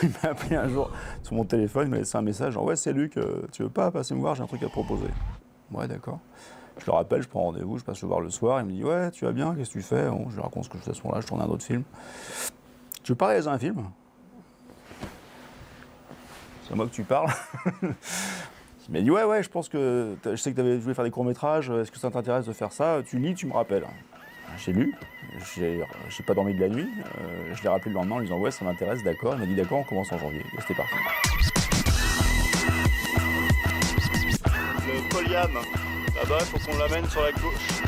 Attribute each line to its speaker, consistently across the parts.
Speaker 1: Il m'a appelé un jour sur mon téléphone, il m'a laissé un message, genre « Ouais, c'est Luc, tu veux pas passer me voir, j'ai un truc à te proposer. » Ouais, d'accord. Je le rappelle, je prends rendez-vous, je passe le voir le soir, il me dit « Ouais, tu vas bien, qu'est-ce que tu fais ?» Bon, je lui raconte ce que je fais à ce moment-là, je tourne un autre film. « Tu veux pas réaliser un film ?» C'est à moi que tu parles. Il m'a dit « Ouais, je pense que je sais que tu voulu faire des courts-métrages, est-ce que ça t'intéresse de faire ça? Tu lis, tu me rappelles. » J'ai lu, j'ai pas dormi de la nuit, je l'ai rappelé le lendemain en lui disant « Ouais, ça m'intéresse, d'accord. » Il m'a dit « D'accord, on commence en janvier. » Et c'était parti.
Speaker 2: Le polyam, là-bas, il faut qu'on l'amène sur la gauche.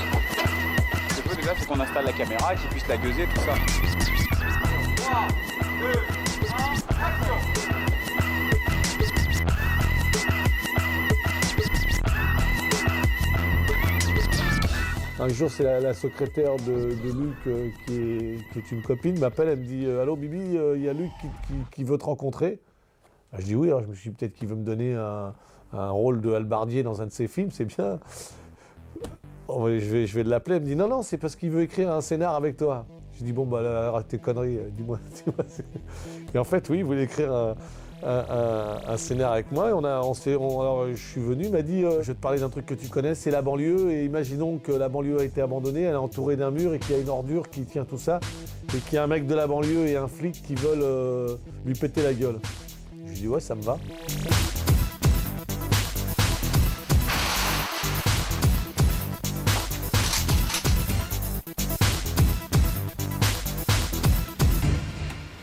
Speaker 3: Ce qu'il faut déjà, c'est qu'on installe la caméra et qu'il puisse la gueuser, tout ça. 3, 2, 1, action!
Speaker 4: Un jour, c'est la secrétaire de Luc, qui est une copine, m'appelle, elle me dit « Allô Bibi, il y a Luc qui veut te rencontrer. » Je dis « Oui », alors je me suis dit peut-être qu'il veut me donner un rôle de hallebardier dans un de ses films, c'est bien. Oh, je vais l'appeler, elle me dit « Non, c'est parce qu'il veut écrire un scénar avec toi. » Je dis « Bon, bah là, arrête tes conneries, dis-moi. » Et en fait, oui, il voulait écrire un scénar avec moi. Et alors, je suis venu, il m'a dit je vais te parler d'un truc que tu connais, c'est la banlieue. Et imaginons que la banlieue a été abandonnée, elle est entourée d'un mur et qu'il y a une ordure qui tient tout ça. Et qu'il y a un mec de la banlieue et un flic qui veulent lui péter la gueule. Je lui dis ouais, ça me va.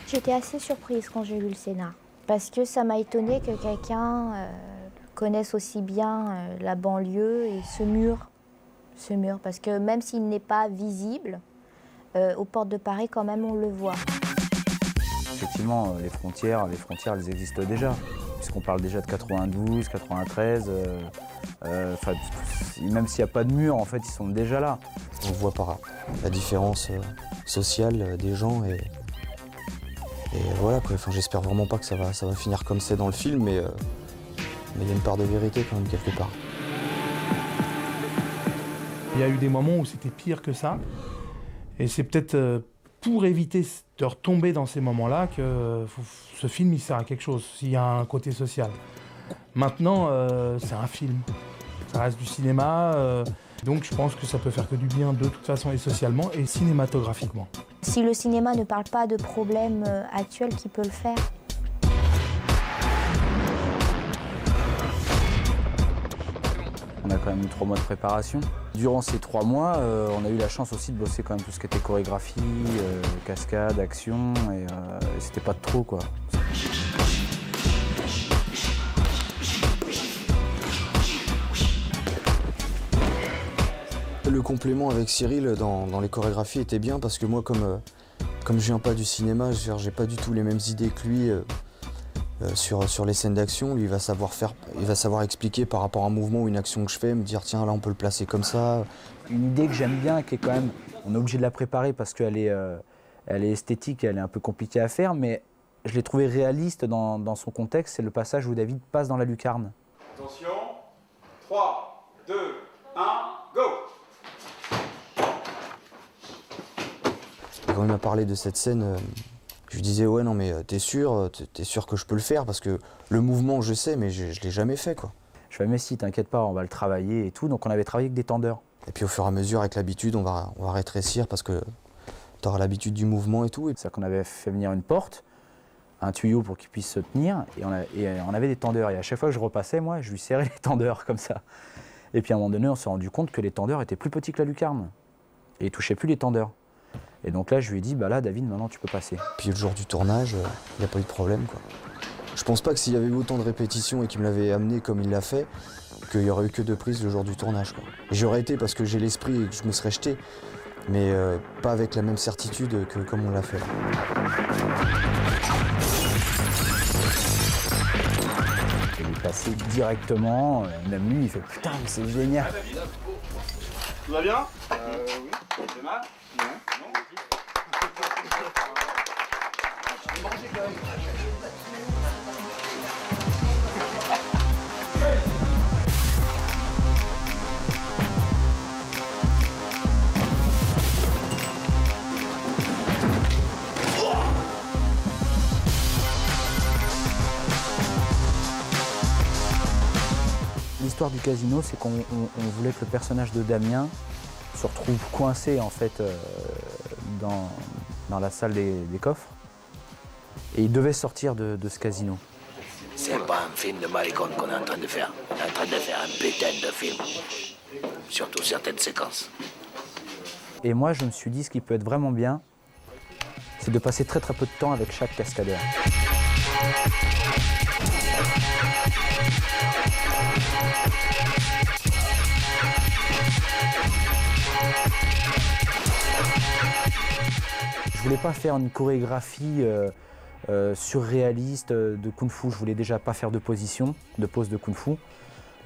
Speaker 5: J'étais assez surprise quand j'ai lu le scénar. Parce que ça m'a étonnée que quelqu'un connaisse aussi bien la banlieue et ce mur. Parce que même s'il n'est pas visible, aux portes de Paris, quand même, on le voit.
Speaker 6: Effectivement, les frontières, elles existent déjà. Puisqu'on parle déjà de 92, 93. Même s'il n'y a pas de mur, en fait, ils sont déjà là.
Speaker 7: On voit par la différence sociale des gens et voilà, quoi. Enfin, j'espère vraiment pas que ça va finir comme c'est dans le film, mais il y a une part de vérité quand même quelque part.
Speaker 8: Il y a eu des moments où c'était pire que ça, et c'est peut-être pour éviter de retomber dans ces moments-là que ce film il sert à quelque chose, s'il y a un côté social. Maintenant, c'est un film, ça reste du cinéma, donc je pense que ça peut faire que du bien de toute façon et socialement et cinématographiquement.
Speaker 5: Si le cinéma ne parle pas de problèmes actuels, qui peut le faire?
Speaker 6: On a quand même eu 3 mois de préparation. Durant ces 3 mois, on a eu la chance aussi de bosser quand même tout ce qui était chorégraphie, cascade, action, et c'était pas de trop, quoi.
Speaker 7: Le complément avec Cyril dans les chorégraphies était bien parce que moi, comme je viens pas du cinéma, j'ai pas du tout les mêmes idées que lui sur les scènes d'action. Lui, il va savoir expliquer par rapport à un mouvement ou une action que je fais, me dire tiens, là on peut le placer comme ça.
Speaker 6: Une idée que j'aime bien, qui est quand même, on est obligé de la préparer parce qu'elle est esthétique, elle est un peu compliquée à faire, mais je l'ai trouvée réaliste dans son contexte, c'est le passage où David passe dans la lucarne.
Speaker 3: Attention, 3, 2, 1, go!
Speaker 7: Et quand il m'a parlé de cette scène, je lui disais ouais non mais t'es sûr que je peux le faire parce que le mouvement je sais mais je l'ai jamais fait quoi.
Speaker 6: Je fais mais si t'inquiète pas, on va le travailler et tout, donc on avait travaillé avec des tendeurs.
Speaker 7: Et puis au fur et à mesure avec l'habitude on va rétrécir parce que t'auras l'habitude du mouvement et tout.
Speaker 6: C'est-à-dire qu'on avait fait venir une porte, un tuyau pour qu'il puisse se tenir, et on avait des tendeurs. Et à chaque fois que je repassais, moi, je lui serrais les tendeurs comme ça. Et puis à un moment donné, on s'est rendu compte que les tendeurs étaient plus petits que la lucarne. Et il ne touchait plus les tendeurs. Et donc là, je lui ai dit, bah là, David, maintenant tu peux passer.
Speaker 7: Puis le jour du tournage, il n'y a pas eu de problème, quoi. Je pense pas que s'il y avait eu autant de répétitions et qu'il me l'avait amené comme il l'a fait, qu'il y aurait eu que 2 prises le jour du tournage, quoi. J'y aurais été parce que j'ai l'esprit et que je me serais jeté, mais pas avec la même certitude que comme on l'a fait.
Speaker 6: Je lui ai passé directement, même lui, il fait putain, mais c'est génial.
Speaker 2: Tout va bien? Oui. C'est mal? Non.
Speaker 6: L'histoire du casino, c'est qu'on voulait que le personnage de Damien se retrouve coincé en fait dans la salle des coffres. Et il devait sortir de ce casino.
Speaker 9: C'est pas un film de maricon qu'on est en train de faire. On est en train de faire un putain de film. Surtout certaines séquences.
Speaker 6: Et moi, je me suis dit, ce qui peut être vraiment bien, c'est de passer très très peu de temps avec chaque cascadeur. Je voulais pas faire une chorégraphie surréaliste de kung-fu. Je voulais déjà pas faire de position, de pose de kung-fu.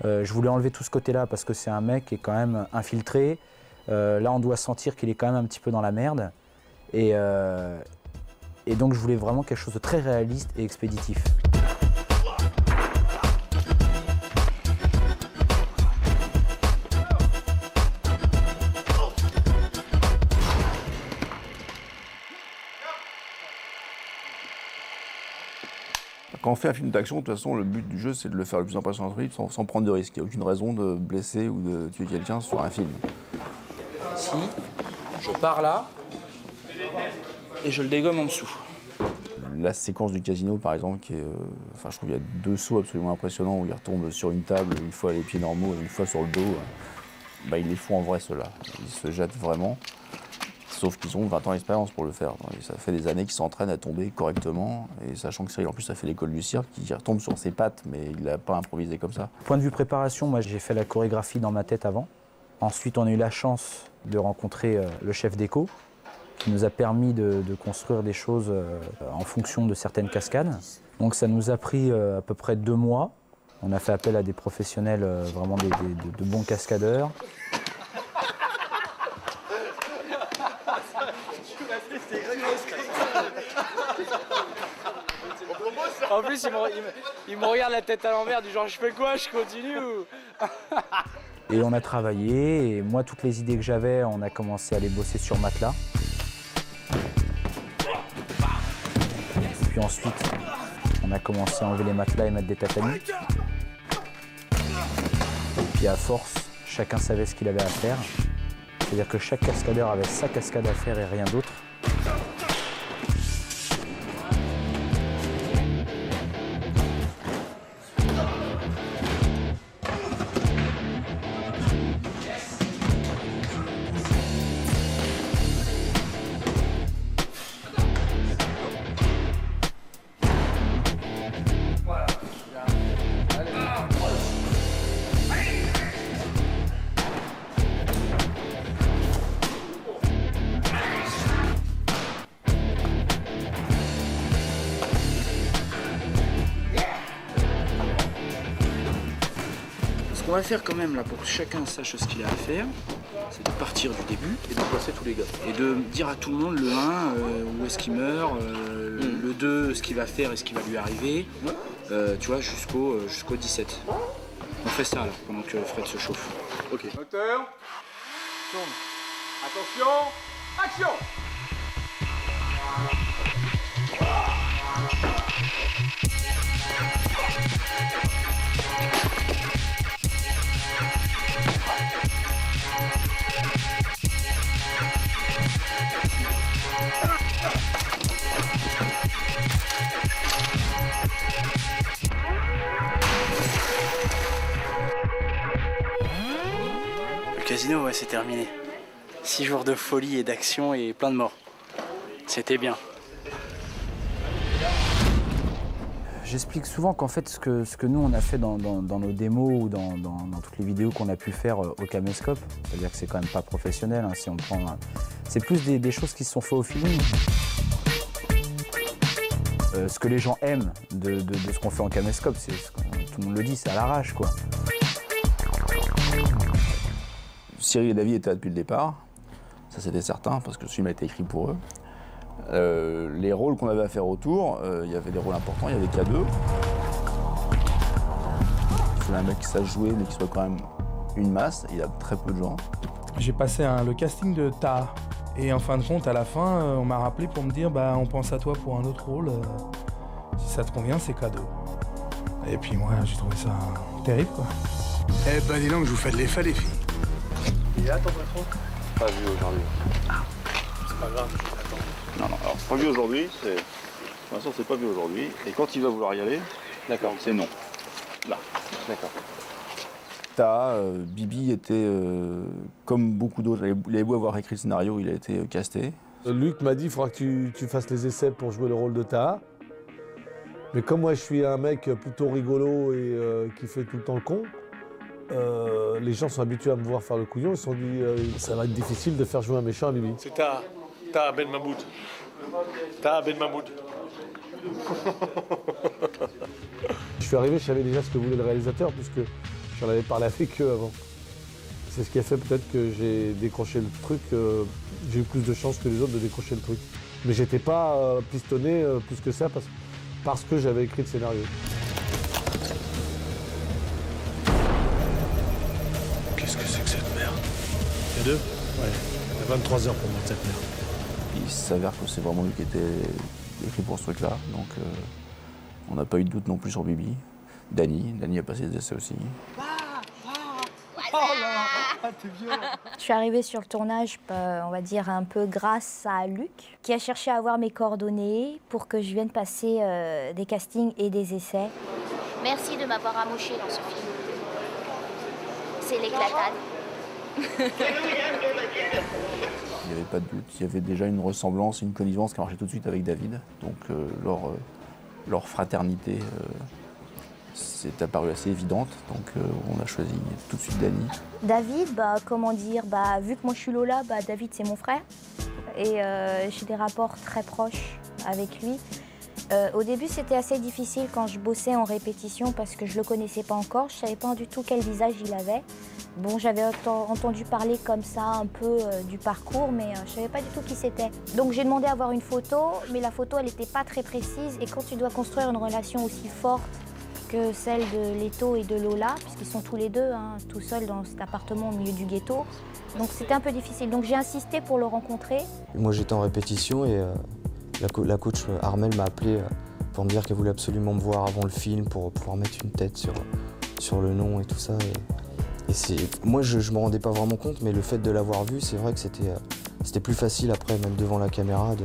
Speaker 6: Je voulais enlever tout ce côté-là parce que c'est un mec qui est quand même infiltré. Là, on doit sentir qu'il est quand même un petit peu dans la merde. Et donc, je voulais vraiment quelque chose de très réaliste et expéditif.
Speaker 1: Quand on fait un film d'action, de toute façon, le but du jeu, c'est de le faire le plus impressionnant possible sans prendre de risques. Il n'y a aucune raison de blesser ou de tuer quelqu'un sur un film.
Speaker 10: Si je pars là et je le dégomme en dessous.
Speaker 1: La séquence du casino, par exemple, qui est, je trouve qu'il y a 2 sauts absolument impressionnants où il retombe sur une table, une fois à les pieds normaux et une fois sur le dos. Ils les font en vrai, ceux-là. Ils se jettent vraiment. Sauf qu'ils ont 20 ans d'expérience pour le faire. Et ça fait des années qu'ils s'entraînent à tomber correctement. Et sachant que Cyril, en plus, a fait l'école du cirque, il retombe sur ses pattes, mais il n'a pas improvisé comme ça.
Speaker 6: Point de vue préparation, moi j'ai fait la chorégraphie dans ma tête avant. Ensuite, on a eu la chance de rencontrer le chef déco, qui nous a permis de construire des choses en fonction de certaines cascades. Donc ça nous a pris à peu près 2 mois. On a fait appel à des professionnels, vraiment de bons cascadeurs.
Speaker 10: En plus, il me regarde la tête à l'envers, du genre je fais quoi, je continue ou...
Speaker 6: Et on a travaillé, et moi, toutes les idées que j'avais, on a commencé à les bosser sur matelas. Puis ensuite, on a commencé à enlever les matelas et mettre des tatamis. Et puis à force, chacun savait ce qu'il avait à faire. C'est-à-dire que chaque cascadeur avait sa cascade à faire et rien d'autre.
Speaker 10: Ce qu'on va faire quand même là pour que chacun sache ce qu'il a à faire, c'est de partir du début et de placer tous les gars. Et de dire à tout le monde le 1 où est-ce qu'il meurt, le 2 ce qu'il va faire et ce qui va lui arriver, tu vois, jusqu'au 17. On fait ça là pendant que Fred se chauffe.
Speaker 2: Ok. Moteur. Tourne. Attention. Action.
Speaker 10: casino, ouais, c'est terminé. 6 jours de folie et d'action et plein de morts. C'était bien.
Speaker 6: J'explique souvent qu'en fait, ce que nous, on a fait dans nos démos ou dans toutes les vidéos qu'on a pu faire au caméscope, c'est-à-dire que c'est quand même pas professionnel, hein, si on prend... c'est plus des choses qui se sont faites au feeling. Ce que les gens aiment de ce qu'on fait en caméscope, c'est tout le monde le dit, c'est à l'arrache, quoi.
Speaker 1: Cyril et David étaient là depuis le départ, ça c'était certain, parce que ce film a été écrit pour eux. Les rôles qu'on avait à faire autour, il y avait des rôles importants, il y avait K2. Il fallait un mec qui sache jouer, mais qui soit quand même une masse, il y a très peu de gens.
Speaker 8: J'ai passé le casting de Taha. Et en fin de compte, à la fin, on m'a rappelé pour me dire bah, on pense à toi pour un autre rôle. Si ça te convient, c'est cadeau. Et puis moi, j'ai trouvé ça terrible, quoi.
Speaker 11: Eh ben dis donc, je vous fais de l'effet, les filles.
Speaker 2: Il est là, ton patron?
Speaker 1: Pas vu aujourd'hui.
Speaker 11: C'est pas grave, je l'attends.
Speaker 2: Non, non, alors pas vu aujourd'hui, c'est... Pour l'instant, c'est pas vu aujourd'hui. Et quand il va vouloir y aller, d'accord, c'est non. Là. D'accord.
Speaker 1: Bibi était, comme beaucoup d'autres, il avait beau avoir écrit le scénario, il a été casté.
Speaker 4: Luc m'a dit il faudra que tu fasses les essais pour jouer le rôle de Taha. Mais comme moi je suis un mec plutôt rigolo et qui fait tout le temps le con, les gens sont habitués à me voir faire le couillon, ils se sont dit ça va être difficile de faire jouer un méchant à Bibi.
Speaker 11: C'est Taha Ben Mahmoud. Taha Ben Mahmoud.
Speaker 4: Je suis arrivé, je savais déjà ce que voulait le réalisateur puisque j'en avais parlé avec eux avant. C'est ce qui a fait peut-être que j'ai décroché le truc, j'ai eu plus de chances que les autres de décrocher le truc. Mais j'étais pas pistonné plus que ça parce que j'avais écrit le scénario.
Speaker 11: Qu'est-ce que c'est que cette merde? Il y a deux? Ouais. Il y a 23 heures pour moi cette merde.
Speaker 1: Il s'avère que c'est vraiment lui qui était écrit pour ce truc-là, donc on n'a pas eu de doute non plus sur Bibi. Dany a passé des essais aussi.
Speaker 5: Je suis arrivée sur le tournage, on va dire un peu grâce à Luc, qui a cherché à avoir mes coordonnées pour que je vienne passer des castings et des essais.
Speaker 12: Merci de m'avoir amoché dans ce film. C'est l'éclatade.
Speaker 1: Il n'y avait pas de doute, il y avait déjà une ressemblance, une connivence qui marchait tout de suite avec David. Donc leur fraternité c'est apparu assez évidente, donc on a choisi tout de suite Dany.
Speaker 5: David, comment dire, vu que moi je suis Lola, David c'est mon frère et j'ai des rapports très proches avec lui. Au début c'était assez difficile quand je bossais en répétition parce que je le connaissais pas encore, je savais pas du tout quel visage il avait. Bon, j'avais entendu parler comme ça un peu du parcours, mais je savais pas du tout qui c'était. Donc j'ai demandé à avoir une photo, mais la photo elle n'était pas très précise et quand tu dois construire une relation aussi forte que celle de Leto et de Lola, puisqu'ils sont tous les deux tout seuls dans cet appartement au milieu du ghetto. Donc c'était un peu difficile. Donc j'ai insisté pour le rencontrer.
Speaker 7: Moi j'étais en répétition et la coach Armelle m'a appelé pour me dire qu'elle voulait absolument me voir avant le film pour pouvoir mettre une tête sur le nom et tout ça. Moi je me rendais pas vraiment compte, mais le fait de l'avoir vue, c'est vrai que c'était plus facile après, même devant la caméra,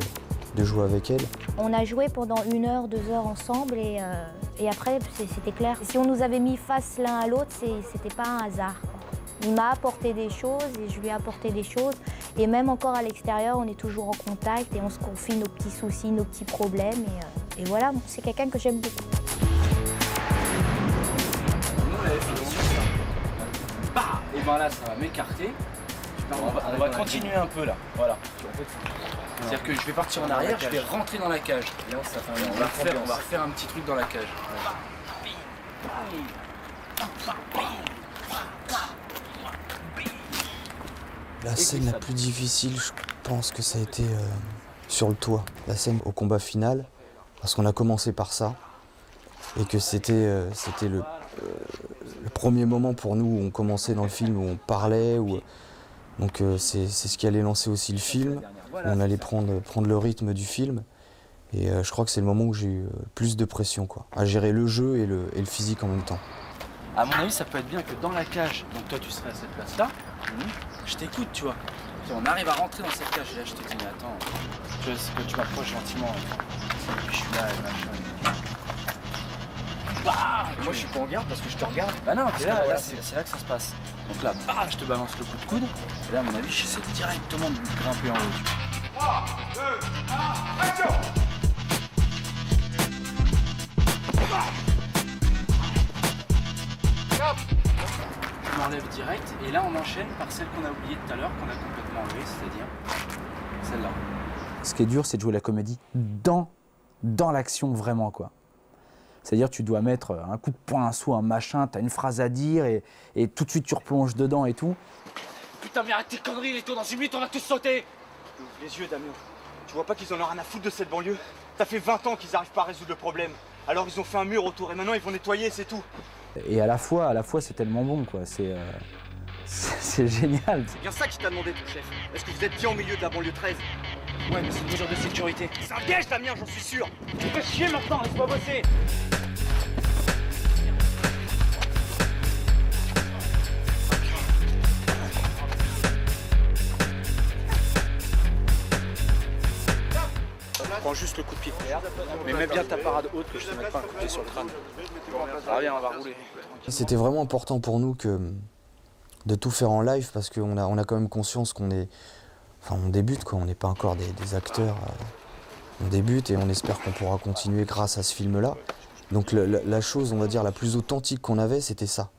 Speaker 7: de jouer avec elle.
Speaker 5: On a joué pendant 1 heure, 2 heures ensemble et après c'était clair. Si on nous avait mis face l'un à l'autre, c'était pas un hasard. Il m'a apporté des choses et je lui ai apporté des choses. Et même encore à l'extérieur, on est toujours en contact et on se confie nos petits soucis, nos petits problèmes. Et voilà, c'est quelqu'un que j'aime beaucoup.
Speaker 10: Et ben là, ça va m'écarter. On va continuer un peu là. Voilà. C'est-à-dire que je vais partir en arrière, je vais rentrer dans la cage. Et on va refaire un petit truc dans la cage.
Speaker 7: La scène la plus difficile, je pense que ça a été sur le toit. La scène au combat final, parce qu'on a commencé par ça. Et que c'était le premier moment pour nous où on commençait dans le film, où on parlait. Donc c'est ce qui allait lancer aussi le film. On allait prendre le rythme du film. Et je crois que c'est le moment où j'ai eu plus de pression, quoi, à gérer le jeu et le physique en même temps.
Speaker 10: À mon avis, ça peut être bien que dans la cage, donc toi tu serais à cette place-là, je t'écoute, tu vois. On arrive à rentrer dans cette cage et là je te dis, mais attends, je veux que tu m'approches gentiment. Et puis je suis là et machin.
Speaker 3: bah, moi je suis pas en garde parce que je te regarde. Bah non, t'es là, c'est là que ça se passe. Donc là, bah, je te balance le coup de coude. Et là, à mon avis, j'essaie directement de grimper en haut.
Speaker 13: 3, 2, 1, action!
Speaker 3: Je m'enlève direct et là on enchaîne par celle qu'on a oubliée tout à l'heure, qu'on a complètement enlevée, c'est-à-dire celle-là.
Speaker 6: Ce qui est dur, c'est de jouer la comédie dans l'action vraiment, quoi. C'est-à-dire tu dois mettre un coup de poing, un saut, un machin, t'as une phrase à dire et tout de suite tu replonges dedans et tout.
Speaker 3: Putain mais arrête tes conneries les taux, dans 1 minute on va tous sauter.
Speaker 14: Ouvre les yeux Damien, tu vois pas qu'ils en ont rien à foutre de cette banlieue? Ça fait 20 ans qu'ils arrivent pas à résoudre le problème. Alors ils ont fait un mur autour et maintenant ils vont nettoyer, c'est tout.
Speaker 6: Et à la fois c'est tellement bon, quoi. C'est génial.
Speaker 14: C'est bien ça qu'il t'a demandé ton chef. Est-ce que vous êtes bien au milieu de la banlieue 13?
Speaker 3: Ouais mais c'est une mesure de sécurité.
Speaker 14: C'est un piège Damien, j'en suis sûr. Tu me fais chier maintenant, laisse-moi bosser.
Speaker 3: Prends juste le coup de pied. Mais mets bien ta parade haute que je te mette pas un coup de pied sur le crâne. Ah bien, on va rouler.
Speaker 7: C'était vraiment important pour nous de tout faire en live parce qu'on a quand même conscience qu'on est... Enfin, on débute, quoi. On n'est pas encore des acteurs. On débute et on espère qu'on pourra continuer grâce à ce film-là. Donc la chose, on va dire, la plus authentique qu'on avait, c'était ça.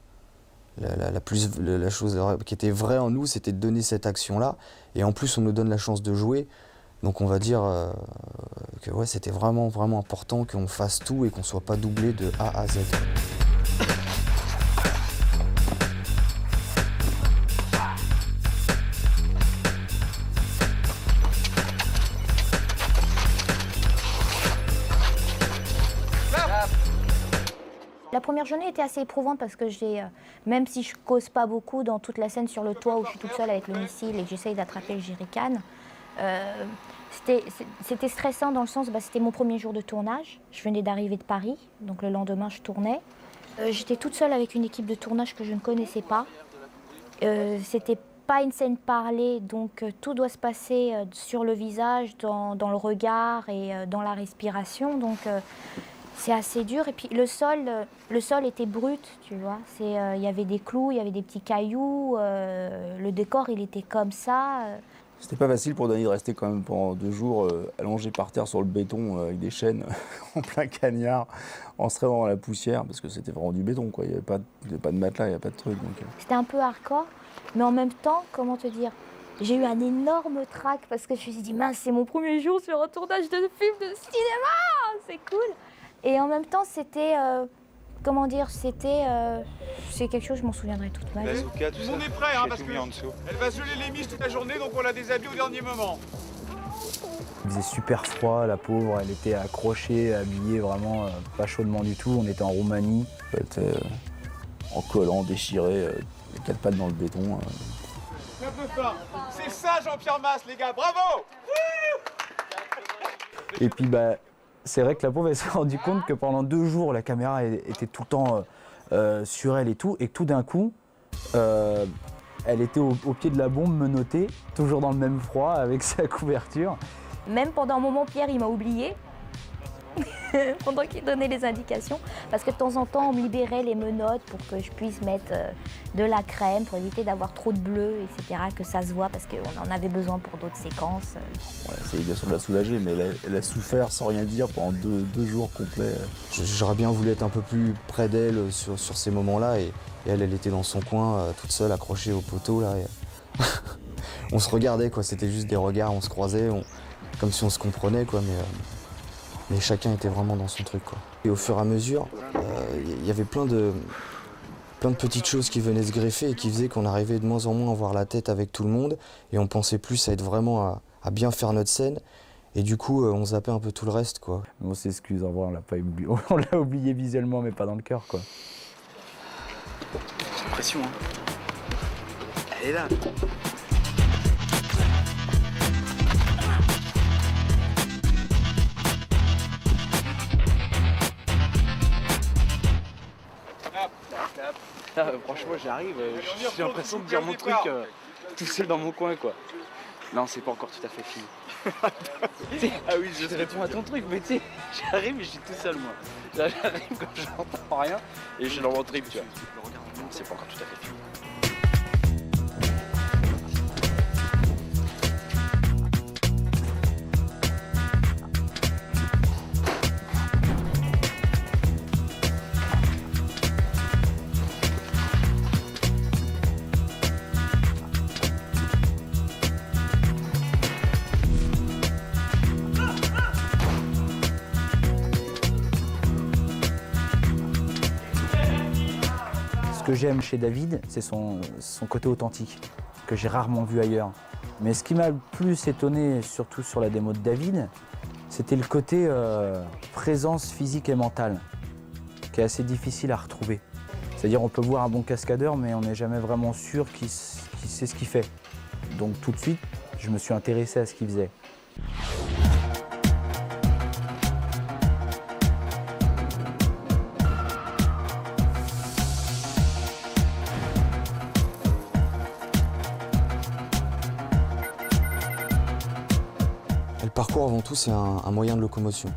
Speaker 7: La chose qui était vraie en nous, c'était de donner cette action-là. Et en plus, on nous donne la chance de jouer. Donc on va dire que ouais, c'était vraiment, vraiment important qu'on fasse tout et qu'on ne soit pas doublé de A à Z.
Speaker 5: La première journée était assez éprouvante parce que même si je cause pas beaucoup dans toute la scène sur le toit où je suis toute seule avec le missile et que j'essaye d'attraper le jerrycan, c'était stressant dans le sens, c'était mon premier jour de tournage. Je venais d'arriver de Paris, donc le lendemain je tournais. J'étais toute seule avec une équipe de tournage que je ne connaissais pas. C'était pas une scène parlée, donc tout doit se passer sur le visage, dans le regard et dans la respiration. Donc c'est assez dur. Et puis le sol était brut, tu vois. Il y avait des clous, il y avait des petits cailloux. Le décor, il était comme ça.
Speaker 1: C'était pas facile pour Dany de rester quand même pendant 2 jours allongé par terre sur le béton avec des chaînes en plein cagnard, en se réveillant dans la poussière, parce que c'était vraiment du béton, quoi. Il n'y avait pas de matelas, il n'y avait pas de truc.
Speaker 5: C'était un peu hardcore, mais en même temps, comment te dire, j'ai eu un énorme trac parce que je me suis dit, mince, c'est mon premier jour sur un tournage de film de cinéma, c'est cool. Et en même temps, c'était, c'est quelque chose, je m'en souviendrai toute ma vie.
Speaker 13: Tout le monde est prêt, parce qu'elle va se geler les miches toute la journée, donc on la déshabille au dernier moment.
Speaker 6: Il faisait super froid, la pauvre, elle était accrochée, habillée vraiment pas chaudement du tout. On était en Roumanie.
Speaker 1: Elle était en collant, déchirée, les 4 pattes dans le béton.
Speaker 13: C'est ça Jean-Pierre Masse, les gars, bravo!
Speaker 6: Et puis c'est vrai que la pauvre, elle s'est rendue compte que pendant 2 jours, la caméra était tout le temps sur elle et tout, et que tout d'un coup, elle était au pied de la bombe, menottée, toujours dans le même froid, avec sa couverture.
Speaker 5: Même pendant un moment, Pierre, il m'a oublié. Pendant qu'il donnait les indications, parce que de temps en temps on me libérait les menottes pour que je puisse mettre de la crème pour éviter d'avoir trop de bleu, etc., que ça se voit parce qu'on en avait besoin pour d'autres séquences.
Speaker 1: Ouais, c'est bien sûr de la soulager, mais elle a souffert sans rien dire pendant 2 jours complets.
Speaker 7: J'aurais bien voulu être un peu plus près d'elle sur ces moments-là et elle était dans son coin toute seule accrochée au poteau là. Et on se regardait, quoi, c'était juste des regards, on se croisait, comme si on se comprenait, quoi, mais chacun était vraiment dans son truc, quoi. Et au fur et à mesure, il y avait plein de petites choses qui venaient se greffer et qui faisaient qu'on arrivait de moins en moins à voir la tête avec tout le monde et on pensait plus à être vraiment à bien faire notre scène et du coup on zappait un peu tout le reste, quoi.
Speaker 6: On s'excuse, en vrai, on l'a pas oublié. On l'a oublié visuellement mais pas dans le cœur, quoi.
Speaker 3: J'ai l'impression, Elle est là. Là, franchement, j'arrive, j'ai l'impression de dire mon truc tout seul dans mon coin, quoi. Non, c'est pas encore tout à fait fini. Ah oui, je réponds à ton truc, mais tu sais, j'arrive et je suis tout seul moi. J'arrive quand j'entends rien et je suis dans mon trip, tu vois. C'est pas encore tout à fait fini.
Speaker 6: Ce que j'aime chez David, c'est son côté authentique, que j'ai rarement vu ailleurs. Mais ce qui m'a le plus étonné, surtout sur la démo de David, c'était le côté présence physique et mentale, qui est assez difficile à retrouver. C'est-à-dire on peut voir un bon cascadeur, mais on n'est jamais vraiment sûr qu'il sait ce qu'il fait. Donc tout de suite, je me suis intéressé à ce qu'il faisait.
Speaker 7: Le parcours, avant tout, c'est un moyen de locomotion.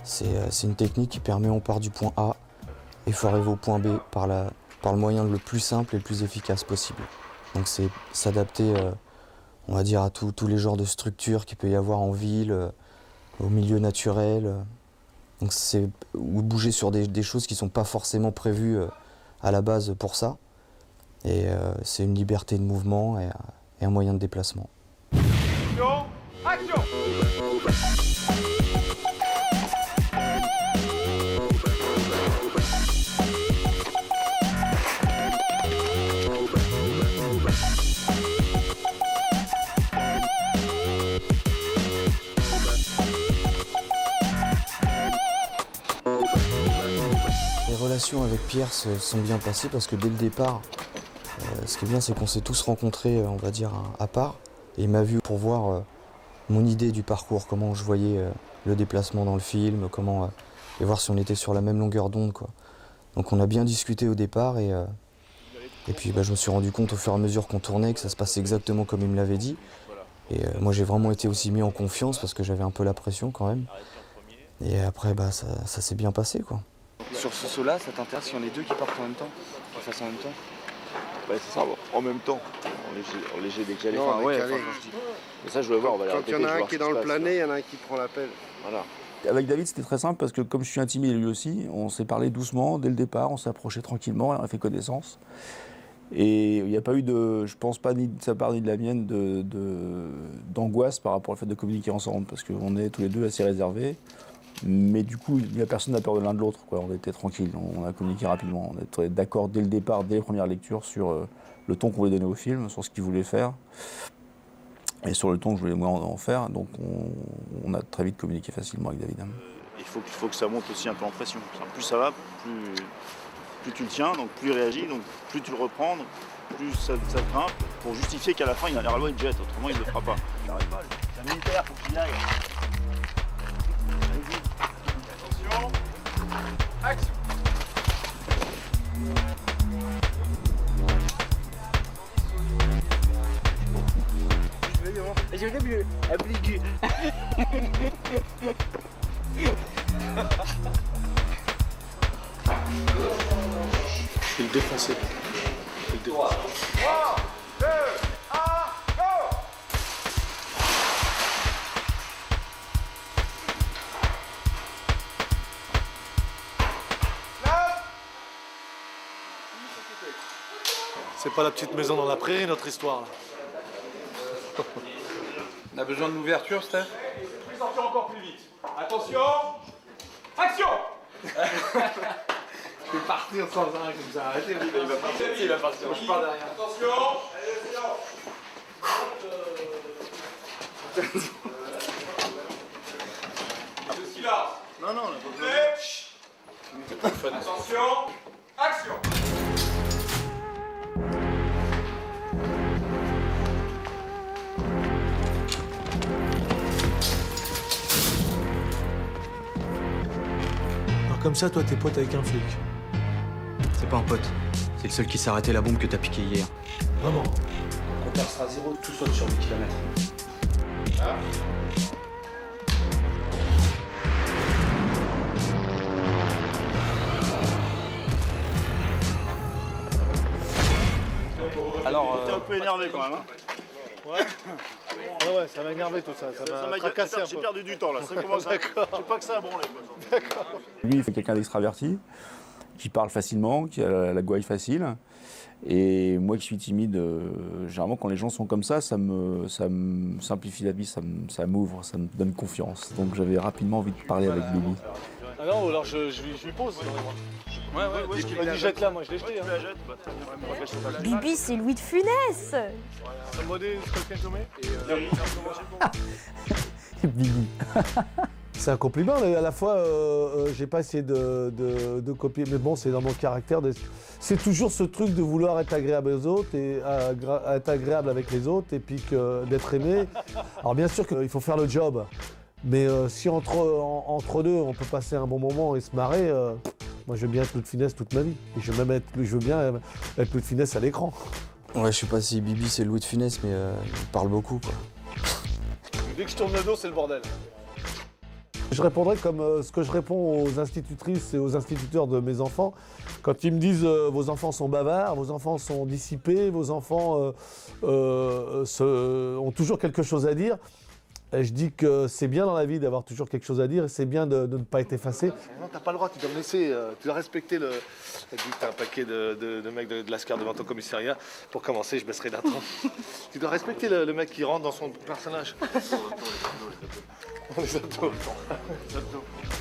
Speaker 7: C'est une technique qui permet, on part du point A et il faut arriver au point B par le moyen le plus simple et le plus efficace possible. Donc c'est s'adapter, on va dire, à tous les genres de structures qu'il peut y avoir en ville, au milieu naturel. Donc c'est ou bouger sur des choses qui ne sont pas forcément prévues à la base pour ça. Et c'est une liberté de mouvement et un moyen de déplacement.
Speaker 13: Action!
Speaker 7: Les relations avec Pierre se sont bien passées parce que dès le départ, ce qui est bien, c'est qu'on s'est tous rencontrés, on va dire, à part. Et il m'a vu pour voir mon idée du parcours, comment je voyais le déplacement dans le film, et voir si on était sur la même longueur d'onde, quoi. Donc on a bien discuté au départ et puis je me suis rendu compte au fur et à mesure qu'on tournait que ça se passait exactement comme il me l'avait dit. Et moi j'ai vraiment été aussi mis en confiance parce que j'avais un peu la pression quand même. Et après ça s'est bien passé, quoi.
Speaker 14: Sur ce saut-là, ça t'intéresse s'il y en a deux qui partent en même temps, qui fassent en même temps?
Speaker 2: Bah, c'est ça, en même temps, en léger décalé.
Speaker 14: Non,
Speaker 2: Enfin, ouais,
Speaker 14: décalé.
Speaker 2: enfin, je dis. Mais ça, je vais voir, on va les
Speaker 15: Quand
Speaker 2: répéter.
Speaker 15: il y en a
Speaker 2: je vais
Speaker 15: un
Speaker 2: voir
Speaker 15: qui est
Speaker 2: ce
Speaker 15: dans
Speaker 2: se
Speaker 15: le
Speaker 2: passe,
Speaker 15: plané, il y en a un qui prend l'appel.
Speaker 2: Voilà.
Speaker 1: Avec David, c'était très simple parce que comme je suis intimidé lui aussi, on s'est parlé doucement dès le départ, on s'est approché tranquillement, on a fait connaissance. Et il n'y a pas eu de, je pense pas ni de sa part ni de la mienne, d'angoisse par rapport au fait de communiquer ensemble parce qu'on est tous les deux assez réservés. Mais du coup, personne n'a peur de l'un de l'autre, quoi. On était tranquille, on a communiqué rapidement. On était d'accord dès le départ, dès les premières lectures, sur le ton qu'on voulait donner au film, sur ce qu'il voulait faire, et sur le ton que je voulais moi en faire. Donc on a très vite communiqué facilement avec David.
Speaker 2: Il faut que ça monte aussi un peu en pression. Plus ça va, plus tu le tiens, donc plus il réagit, donc plus tu le reprends, donc plus ça grimpe, pour justifier qu'à la fin, il jette, autrement il ne le fera pas. Il n'arrête pas, c'est un militaire, faut qu'il y aille.
Speaker 13: Attention! Action!
Speaker 3: J'ai vu appliqué.
Speaker 11: Il le défoncer. Il le défoncer.
Speaker 13: 3, 2, 1, go!
Speaker 11: C'est pas la petite maison dans la prairie, notre histoire.
Speaker 10: On a besoin de l'ouverture, Steph?
Speaker 13: Je vais sortir encore plus vite. Attention! Action!
Speaker 11: Je vais partir sans rien comme ça. Arrêtez,
Speaker 13: il va partir.
Speaker 11: Je pars derrière.
Speaker 13: Attention! Allez, silence! Le silence!
Speaker 2: Non, non,
Speaker 13: Attention! Action!
Speaker 11: Alors comme ça, toi, t'es pote avec un flic.
Speaker 14: C'est pas un pote. C'est le seul qui s'est arrêté la bombe que t'as piqué hier.
Speaker 11: Vraiment.
Speaker 3: On sera 0, tout saute sur 8 km.
Speaker 2: Alors, t'es un peu énervé quand même. Hein.
Speaker 4: Ouais, ça m'a énervé tout ça. Ça m'a tracassé un peu.
Speaker 2: J'ai perdu du temps là. Ça commence à... Je sais pas que ça a branlé.
Speaker 4: D'accord.
Speaker 1: Lui, il fait quelqu'un d'extraverti, qui parle facilement, qui a la gouaille facile. Et moi qui suis timide, généralement quand les gens sont comme ça me simplifie la vie, ça m'ouvre, ça me donne confiance. Donc j'avais rapidement envie de parler avec Bibi.
Speaker 4: Ah non, alors je lui pose.
Speaker 2: Ouais,
Speaker 4: il m'a dit jette-la, moi je l'ai jeté.
Speaker 5: Bibi, c'est Louis de Funès.
Speaker 6: Bibi.
Speaker 4: C'est un compliment, mais à la fois, j'ai pas essayé de copier, mais bon, c'est dans mon caractère. C'est toujours ce truc de vouloir être agréable aux autres et être agréable avec les autres et puis d'être aimé. Alors bien sûr qu'il faut faire le job, mais si entre deux, on peut passer un bon moment et se marrer, moi je veux bien être Louis de Funès toute ma vie. Et je veux bien être Louis de Funès à l'écran.
Speaker 7: Ouais, je sais pas si Bibi c'est Louis de Funès, mais il parle beaucoup, quoi.
Speaker 4: Dès que je tourne le dos, c'est le bordel. Je répondrai comme ce que je réponds aux institutrices et aux instituteurs de mes enfants. Quand ils me disent vos enfants sont bavards, vos enfants sont dissipés, vos enfants ont toujours quelque chose à dire, et je dis que c'est bien dans la vie d'avoir toujours quelque chose à dire et c'est bien de ne pas être effacé.
Speaker 15: Non, t'as pas le droit, tu dois me laisser, tu dois respecter le... T'as dit que t'as un paquet de mecs de l'ASCAR devant ton commissariat. Pour commencer, je baisserai d'un ton. Tu dois respecter le mec qui rentre dans son personnage.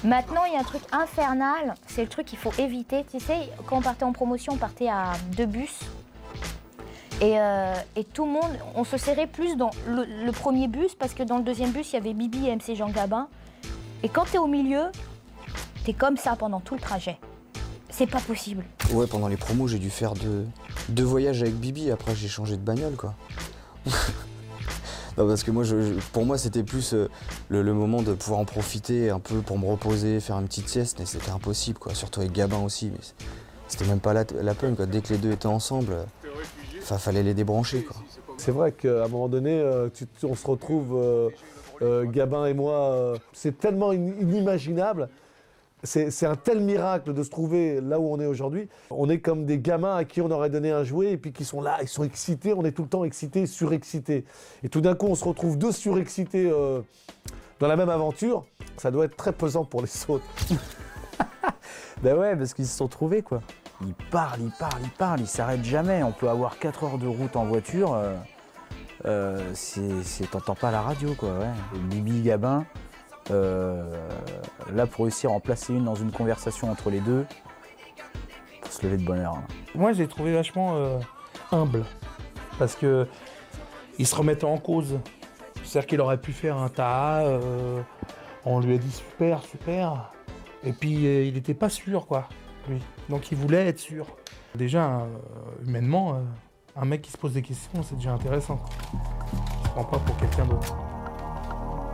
Speaker 5: Maintenant, il y a un truc infernal, c'est le truc qu'il faut éviter. Tu sais, quand on partait en promotion, on partait à 2 bus. Et tout le monde, on se serrait plus dans le premier bus parce que dans le deuxième bus, il y avait Bibi et MC Jean Gabin. Et quand t'es au milieu, t'es comme ça pendant tout le trajet. C'est pas possible.
Speaker 7: Ouais, pendant les promos, j'ai dû faire deux voyages avec Bibi. Après, j'ai changé de bagnole, quoi. Non, parce que moi, pour moi, c'était plus le moment de pouvoir en profiter un peu pour me reposer, faire une petite sieste, mais c'était impossible, quoi. Surtout avec Gabin aussi, mais c'était même pas la peine, quoi. Dès que les deux étaient ensemble, fallait les débrancher, quoi.
Speaker 4: C'est vrai qu'à un moment donné, on se retrouve, Gabin et moi, c'est tellement inimaginable. C'est un tel miracle de se trouver là où on est aujourd'hui. On est comme des gamins à qui on aurait donné un jouet et puis qui sont là, ils sont excités, on est tout le temps excités, surexcités. Et tout d'un coup, on se retrouve deux surexcités dans la même aventure. Ça doit être très pesant pour les autres.
Speaker 6: Ben ouais, parce qu'ils se sont trouvés, quoi. Ils parlent, ils s'arrêtent jamais. On peut avoir 4 heures de route en voiture, t'entends pas la radio, quoi, ouais. Et Bibi, Gabin, là, pour réussir à en placer une dans une conversation entre les deux, faut se lever de bonne heure. Hein.
Speaker 8: Moi, je l'ai trouvé vachement humble, parce que il se remettait en cause. C'est-à-dire qu'il aurait pu faire un tas, on lui a dit super, et puis il n'était pas sûr, quoi, lui. Donc il voulait être sûr. Déjà, humainement, un mec qui se pose des questions, c'est déjà intéressant. Je ne prends pas pour quelqu'un d'autre.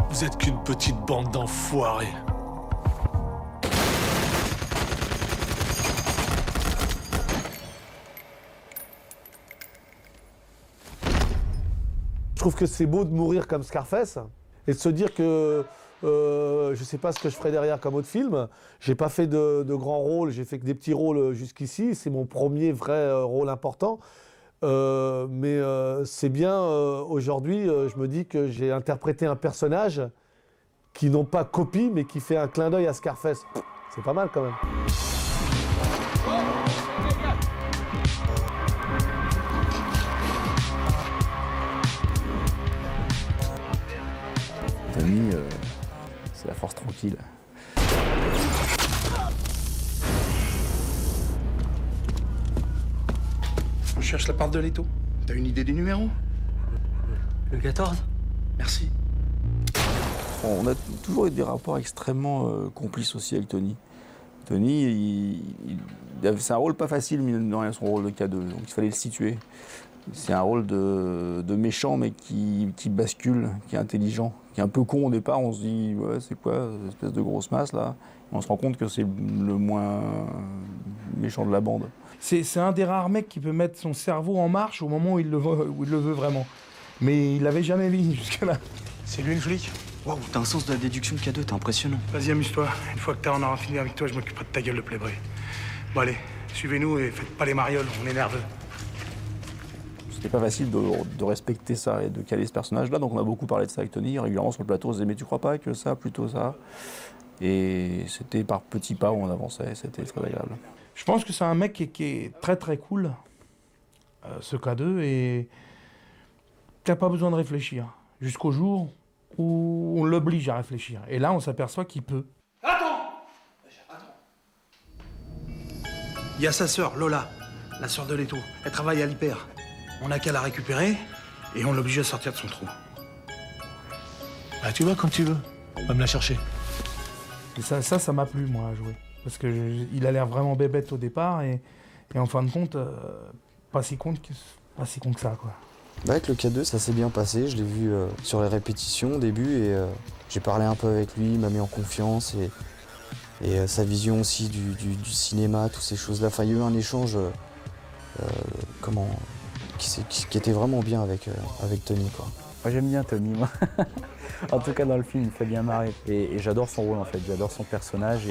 Speaker 11: Vous êtes qu'une petite bande d'enfoirés.
Speaker 4: Je trouve que c'est beau de mourir comme Scarface et de se dire que je ne sais pas ce que je ferai derrière comme autre film. J'ai pas fait de grands rôles, j'ai fait que des petits rôles jusqu'ici. C'est mon premier vrai rôle important. Mais c'est bien, aujourd'hui, je me dis que j'ai interprété un personnage qui n'ont pas copie, mais qui fait un clin d'œil à Scarface. C'est pas mal quand même.
Speaker 1: Tony, c'est la force tranquille.
Speaker 10: On cherche l'appart de Leto. T'as une idée des numéros?
Speaker 3: Le 14?
Speaker 10: Merci.
Speaker 1: On a toujours eu des rapports extrêmement complices aussi avec Tony. Tony, c'est un rôle pas facile, mine de rien, son rôle de K2, donc il fallait le situer. C'est un rôle de méchant, mais qui bascule, qui est intelligent, qui est un peu con au départ. On se dit, ouais, c'est quoi, cette espèce de grosse masse là? Et on se rend compte que c'est le moins méchant de la bande.
Speaker 8: C'est un des rares mecs qui peut mettre son cerveau en marche au moment où il le veut vraiment. Mais il l'avait jamais mis jusque-là.
Speaker 10: C'est lui le flic?
Speaker 3: Waouh, t'as un sens de la déduction de K2, t'es impressionnant.
Speaker 10: Vas-y, amuse-toi. Une fois que t'en auras fini avec toi, je m'occuperai de ta gueule de playboy. Bon allez, suivez-nous et faites pas les marioles, on est nerveux.
Speaker 1: C'était pas facile de respecter ça et de caler ce personnage-là, donc on a beaucoup parlé de ça avec Tony. Régulièrement sur le plateau, on se disait mais tu crois pas que ça, plutôt ça. Et c'était par petits pas où on avançait, c'était très agréable.
Speaker 8: Je pense que c'est un mec qui est très très cool, ce K2, et qui n'a pas besoin de réfléchir, jusqu'au jour où on l'oblige à réfléchir. Et là, on s'aperçoit qu'il peut.
Speaker 10: Il y a sa sœur, Lola, la sœur de Leto. Elle travaille à l'hyper. On n'a qu'à la récupérer et on l'oblige à sortir de son trou.
Speaker 11: Ah, tu vas quand tu veux. Va me la chercher.
Speaker 8: Et ça m'a plu, moi, à jouer. Parce qu'il a l'air vraiment bébête au départ et en fin de compte, pas si con que ça, quoi.
Speaker 7: Bah, avec le K2, ça s'est bien passé. Je l'ai vu sur les répétitions au début et j'ai parlé un peu avec lui, il m'a mis en confiance et sa vision aussi du cinéma, toutes ces choses-là. Enfin, il y a eu un échange qui était vraiment bien avec Tony, quoi.
Speaker 6: Moi j'aime bien Tony, moi. En tout cas dans le film, il me fait bien marrer. Et j'adore son rôle en fait, j'adore son personnage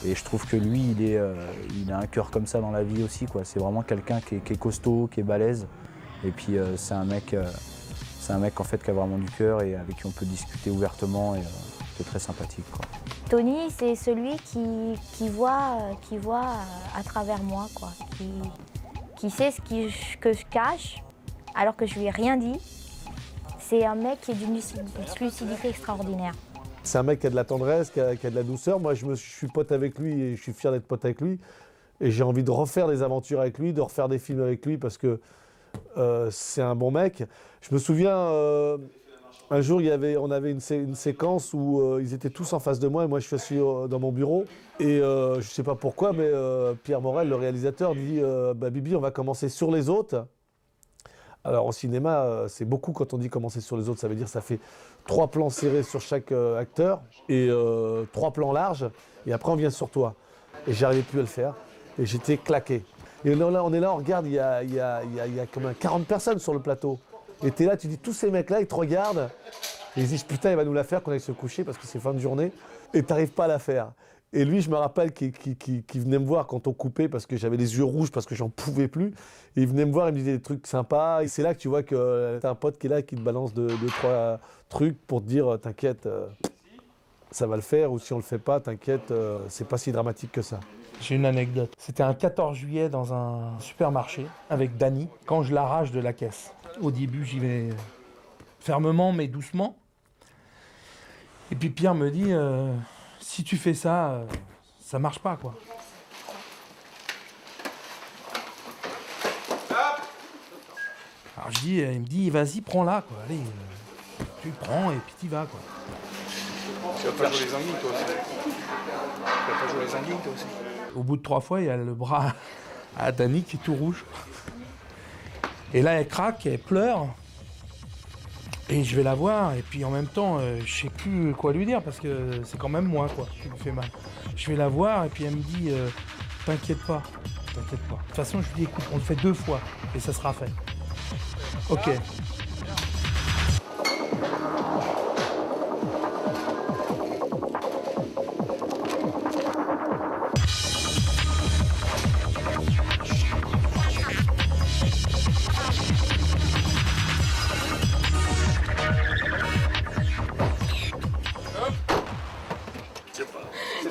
Speaker 6: et je trouve que lui, il a un cœur comme ça dans la vie aussi, quoi. C'est vraiment quelqu'un qui est costaud, qui est balèze. Et puis c'est un mec en fait qui a vraiment du cœur et avec qui on peut discuter ouvertement et qui est très sympathique, quoi.
Speaker 5: Tony, c'est celui qui voit à travers moi, quoi. Qui sait que je cache alors que je lui ai rien dit. C'est un mec qui est d'une lucidité extraordinaire.
Speaker 4: C'est un mec qui a de la tendresse, qui a de la douceur. Moi, je suis pote avec lui et je suis fier d'être pote avec lui. Et j'ai envie de refaire des aventures avec lui, de refaire des films avec lui parce que c'est un bon mec. Je me souviens, un jour, on avait une séquence où ils étaient tous en face de moi et moi, je suis assis dans mon bureau. Et je ne sais pas pourquoi, mais Pierre Morel, le réalisateur, dit Bibi, on va commencer sur les autres. Alors, au cinéma, c'est beaucoup quand on dit commencer sur les autres. Ça veut dire que ça fait 3 plans serrés sur chaque acteur et 3 plans larges. Et après, on vient sur toi. Et j'arrivais plus à le faire. Et j'étais claqué. Et on est là, on regarde, il y a comme 40 personnes sur le plateau. Et tu es là, tu dis, tous ces mecs-là, ils te regardent. Et ils disent, putain, il va nous la faire qu'on aille se coucher parce que c'est fin de journée. Et tu n'arrives pas à la faire. Et lui, je me rappelle qu'il venait me voir quand on coupait parce que j'avais les yeux rouges, parce que j'en pouvais plus. Et il venait me voir, il me disait des trucs sympas. Et c'est là que tu vois que t'as un pote qui est là, qui te balance 2-3 trucs pour te dire, t'inquiète, ça va le faire. Ou si on le fait pas, t'inquiète, c'est pas si dramatique que ça.
Speaker 8: J'ai une anecdote. C'était un 14 juillet dans un supermarché avec Dany, quand je l'arrache de la caisse. Au début, j'y vais fermement, mais doucement. Et puis Pierre me dit... si tu fais ça, ça marche pas, quoi. Alors il me dit, vas-y, prends-la, quoi. Allez, tu le prends et puis t'y vas, quoi.
Speaker 10: Tu vas pas jouer les anguilles, toi aussi. Tu vas pas jouer les anguilles, toi aussi.
Speaker 8: Au bout de 3 fois, il y a le bras à Dany qui est tout rouge. Et là, elle craque, elle pleure. Et je vais la voir, et puis en même temps, je sais plus quoi lui dire, parce que c'est quand même moi, quoi, qui me fait mal. Je vais la voir, et puis elle me dit, t'inquiète pas. De toute façon, je lui dis, écoute, on le fait 2 fois, et ça sera fait. Ok.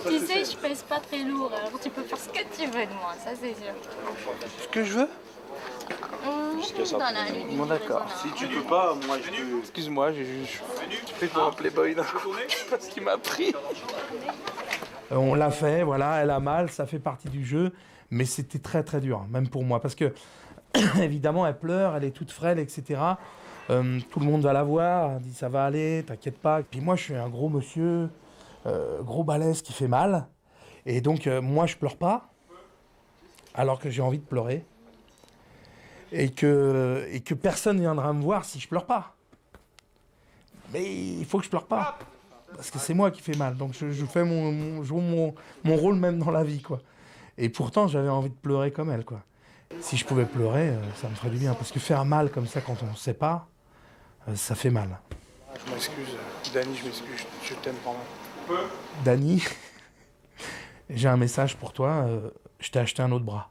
Speaker 12: Tu sais, je pèse pas très lourd, alors tu peux faire ce que tu veux de moi, ça c'est sûr.
Speaker 10: Ce que je veux?
Speaker 12: Bon
Speaker 10: d'accord. Si tu peux pas, moi je peux... Excuse-moi, je fais pour un playboy d'un coup, parce qu'il m'a pris.
Speaker 8: On l'a fait, voilà, elle a mal, ça fait partie du jeu, mais c'était très très dur, même pour moi, parce que évidemment elle pleure, elle est toute frêle, etc. Tout le monde va la voir, elle dit ça va aller, t'inquiète pas. Puis moi je suis un gros monsieur, gros balèze qui fait mal, et donc moi je pleure pas, alors que j'ai envie de pleurer, et que personne viendra me voir si je pleure pas. Mais il faut que je pleure pas. Parce que c'est moi qui fais mal, donc je fais mon rôle même dans la vie, quoi. Et pourtant, j'avais envie de pleurer comme elle, quoi. Si je pouvais pleurer, ça me ferait du bien, parce que faire mal comme ça quand on ne sait pas, ça fait mal. Je m'excuse, Dany, je m'excuse, je t'aime quand même. Dany, j'ai un message pour toi, je t'ai acheté un autre bras.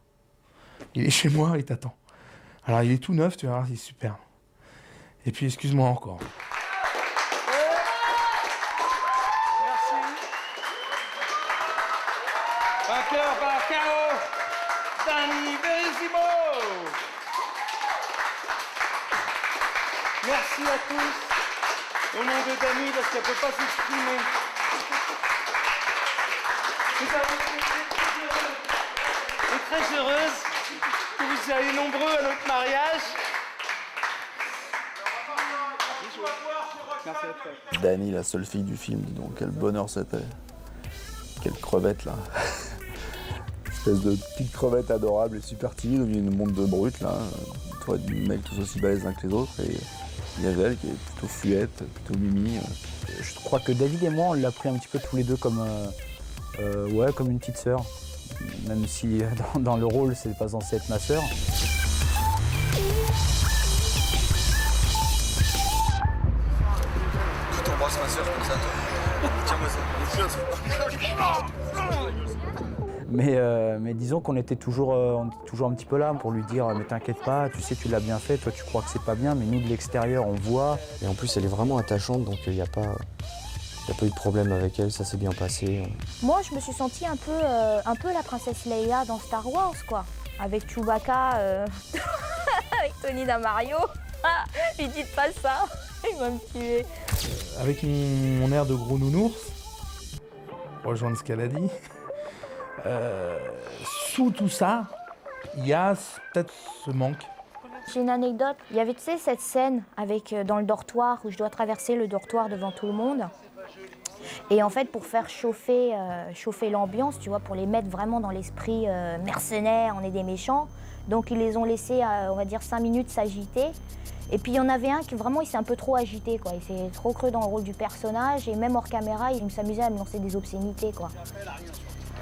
Speaker 8: Il est chez moi, il t'attend. Alors il est tout neuf, tu verras, il est super. Et puis excuse-moi encore.
Speaker 13: Vainqueur par KO, Dany Bellissimo.
Speaker 14: Merci à tous, au nom de Dany, parce qu'elle ne peut pas s'exprimer. Je suis très heureuse que vous soyez nombreux à notre mariage. Merci à toi.
Speaker 1: Dany, la seule fille du film, dis donc, quel bonheur c'était. Quelle crevette là. Espèce de petite crevette adorable et super timide au milieu d'un monde de brutes là. Toi, des mecs tous aussi balèzes l'un que les autres. Et il y avait elle qui est plutôt fluette, plutôt mimi.
Speaker 6: Je crois que David et moi, on l'a pris un petit peu tous les deux comme, comme une petite sœur. Même si dans le rôle, c'est pas censé être ma sœur.
Speaker 7: Tu t'embrasses ma sœur comme ça, toi. Tiens-moi ça.
Speaker 6: Mais disons qu'on était toujours un petit peu là pour lui dire mais t'inquiète pas, tu sais tu l'as bien fait, toi tu crois que c'est pas bien, mais nous de l'extérieur on voit.
Speaker 7: Et en plus elle est vraiment attachante, donc il n'y a pas eu de problème avec elle, ça s'est bien passé.
Speaker 5: Moi, je me suis sentie un peu la princesse Leia dans Star Wars, quoi. Avec Chewbacca, avec Tony D'Amario. Lui dites pas ça, il va me tuer.
Speaker 8: Avec mon air de gros nounours, rejoindre ce qu'elle a dit, sous tout ça, il y a peut-être ce manque.
Speaker 5: J'ai une anecdote. Il y avait, tu sais, cette scène dans le dortoir où je dois traverser le dortoir devant tout le monde. Et en fait, pour faire chauffer l'ambiance, tu vois, pour les mettre vraiment dans l'esprit mercenaire, on est des méchants. Donc ils les ont laissés, on va dire, 5 minutes s'agiter. Et puis il y en avait un qui vraiment, il s'est un peu trop agité, quoi. Il s'est trop cru dans le rôle du personnage. Et même hors caméra, il s'amusait à me lancer des obscénités, quoi.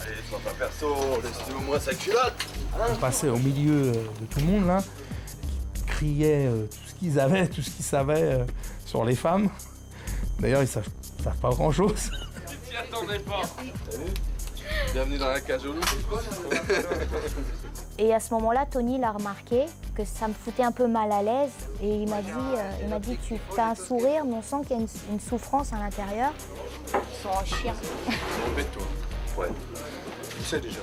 Speaker 13: Allez, sois pas perso, laisse-le moi sa culotte.
Speaker 8: On passait au milieu de tout le monde, là, qui criait tout ce qu'ils avaient, tout ce qu'ils savaient sur les femmes. D'ailleurs, ils savent pas grand-chose.
Speaker 13: Tu t'y attendais pas. Salut. Bienvenue dans la cage au loup.
Speaker 5: Et à ce moment-là, Tony l'a remarqué, que ça me foutait un peu mal à l'aise. Et il m'a dit, tu as un sourire, mais on sent qu'il y a une souffrance à l'intérieur. Ils sont en chien.
Speaker 13: Embête-toi. Ouais. Tu sais déjà.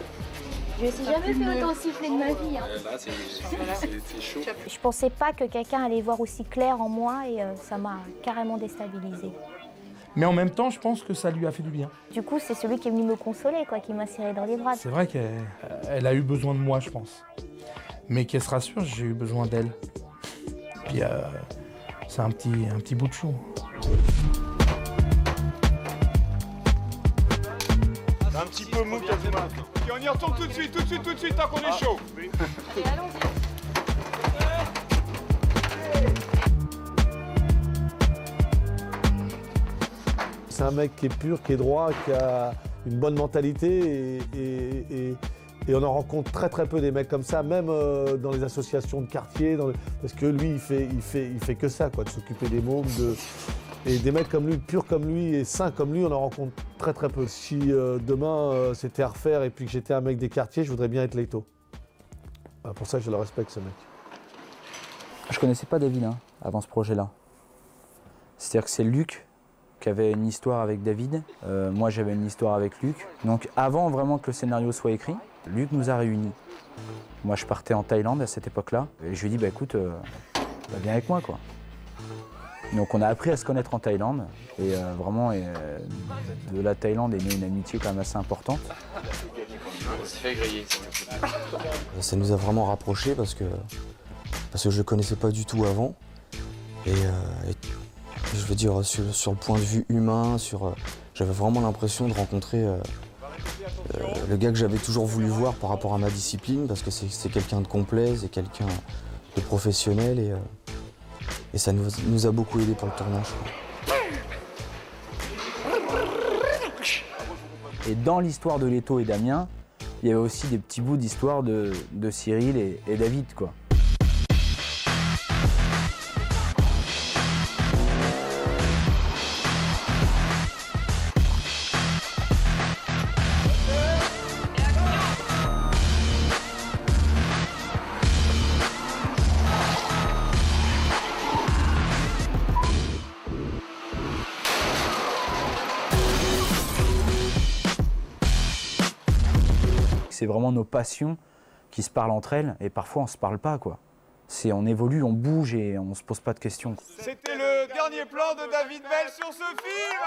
Speaker 5: Je me suis jamais fait autant siffler de ma vie. Hein.
Speaker 13: Là, c'est chaud.
Speaker 5: Je pensais pas que quelqu'un allait voir aussi clair en moi et ça m'a carrément déstabilisée.
Speaker 8: Mais en même temps, je pense que ça lui a fait du bien.
Speaker 5: Du coup, c'est celui qui est venu me consoler, quoi, qui m'a serré dans les bras.
Speaker 8: C'est vrai qu'elle a eu besoin de moi, je pense. Mais qu'elle se rassure, j'ai eu besoin d'elle. Puis c'est un petit bout de chou.
Speaker 13: C'est un petit peu mou, quasiment. Et on y retourne tout de suite, tant qu'on est chaud.
Speaker 5: Allez, allons-y.
Speaker 4: C'est un mec qui est pur, qui est droit, qui a une bonne mentalité et on en rencontre très très peu des mecs comme ça, même dans les associations de quartier, parce que lui il fait que ça, quoi, de s'occuper des mômes, et des mecs comme lui, purs comme lui et sains comme lui, on en rencontre très très peu. Si demain c'était à refaire et puis que j'étais un mec des quartiers, je voudrais bien être Leto. Pour ça je le respecte, ce mec.
Speaker 6: Je connaissais pas David avant ce projet-là. C'est-à-dire que c'est Luc qui avait une histoire avec David, moi j'avais une histoire avec Luc. Donc avant vraiment que le scénario soit écrit, Luc nous a réunis. Moi je partais en Thaïlande à cette époque-là, et je lui ai dit bah écoute, viens avec moi quoi. Donc on a appris à se connaître en Thaïlande, et vraiment de la Thaïlande est née une amitié quand même assez importante.
Speaker 13: On s'est fait griller.
Speaker 7: Ça nous a vraiment rapprochés parce que je le connaissais pas du tout avant. Et je veux dire, sur le point de vue humain, j'avais vraiment l'impression de rencontrer le gars que j'avais toujours voulu voir par rapport à ma discipline, parce que c'est quelqu'un de complet, c'est quelqu'un de professionnel, et ça nous a beaucoup aidé pour le tournage.
Speaker 6: Et dans l'histoire de Leto et Damien, il y avait aussi des petits bouts d'histoire de Cyril et David, quoi. c'est vraiment nos passions qui se parlent entre elles, et parfois on se parle pas, quoi. On évolue, on bouge et on se pose pas de questions.
Speaker 13: C'était le dernier plan de David Bell sur ce film.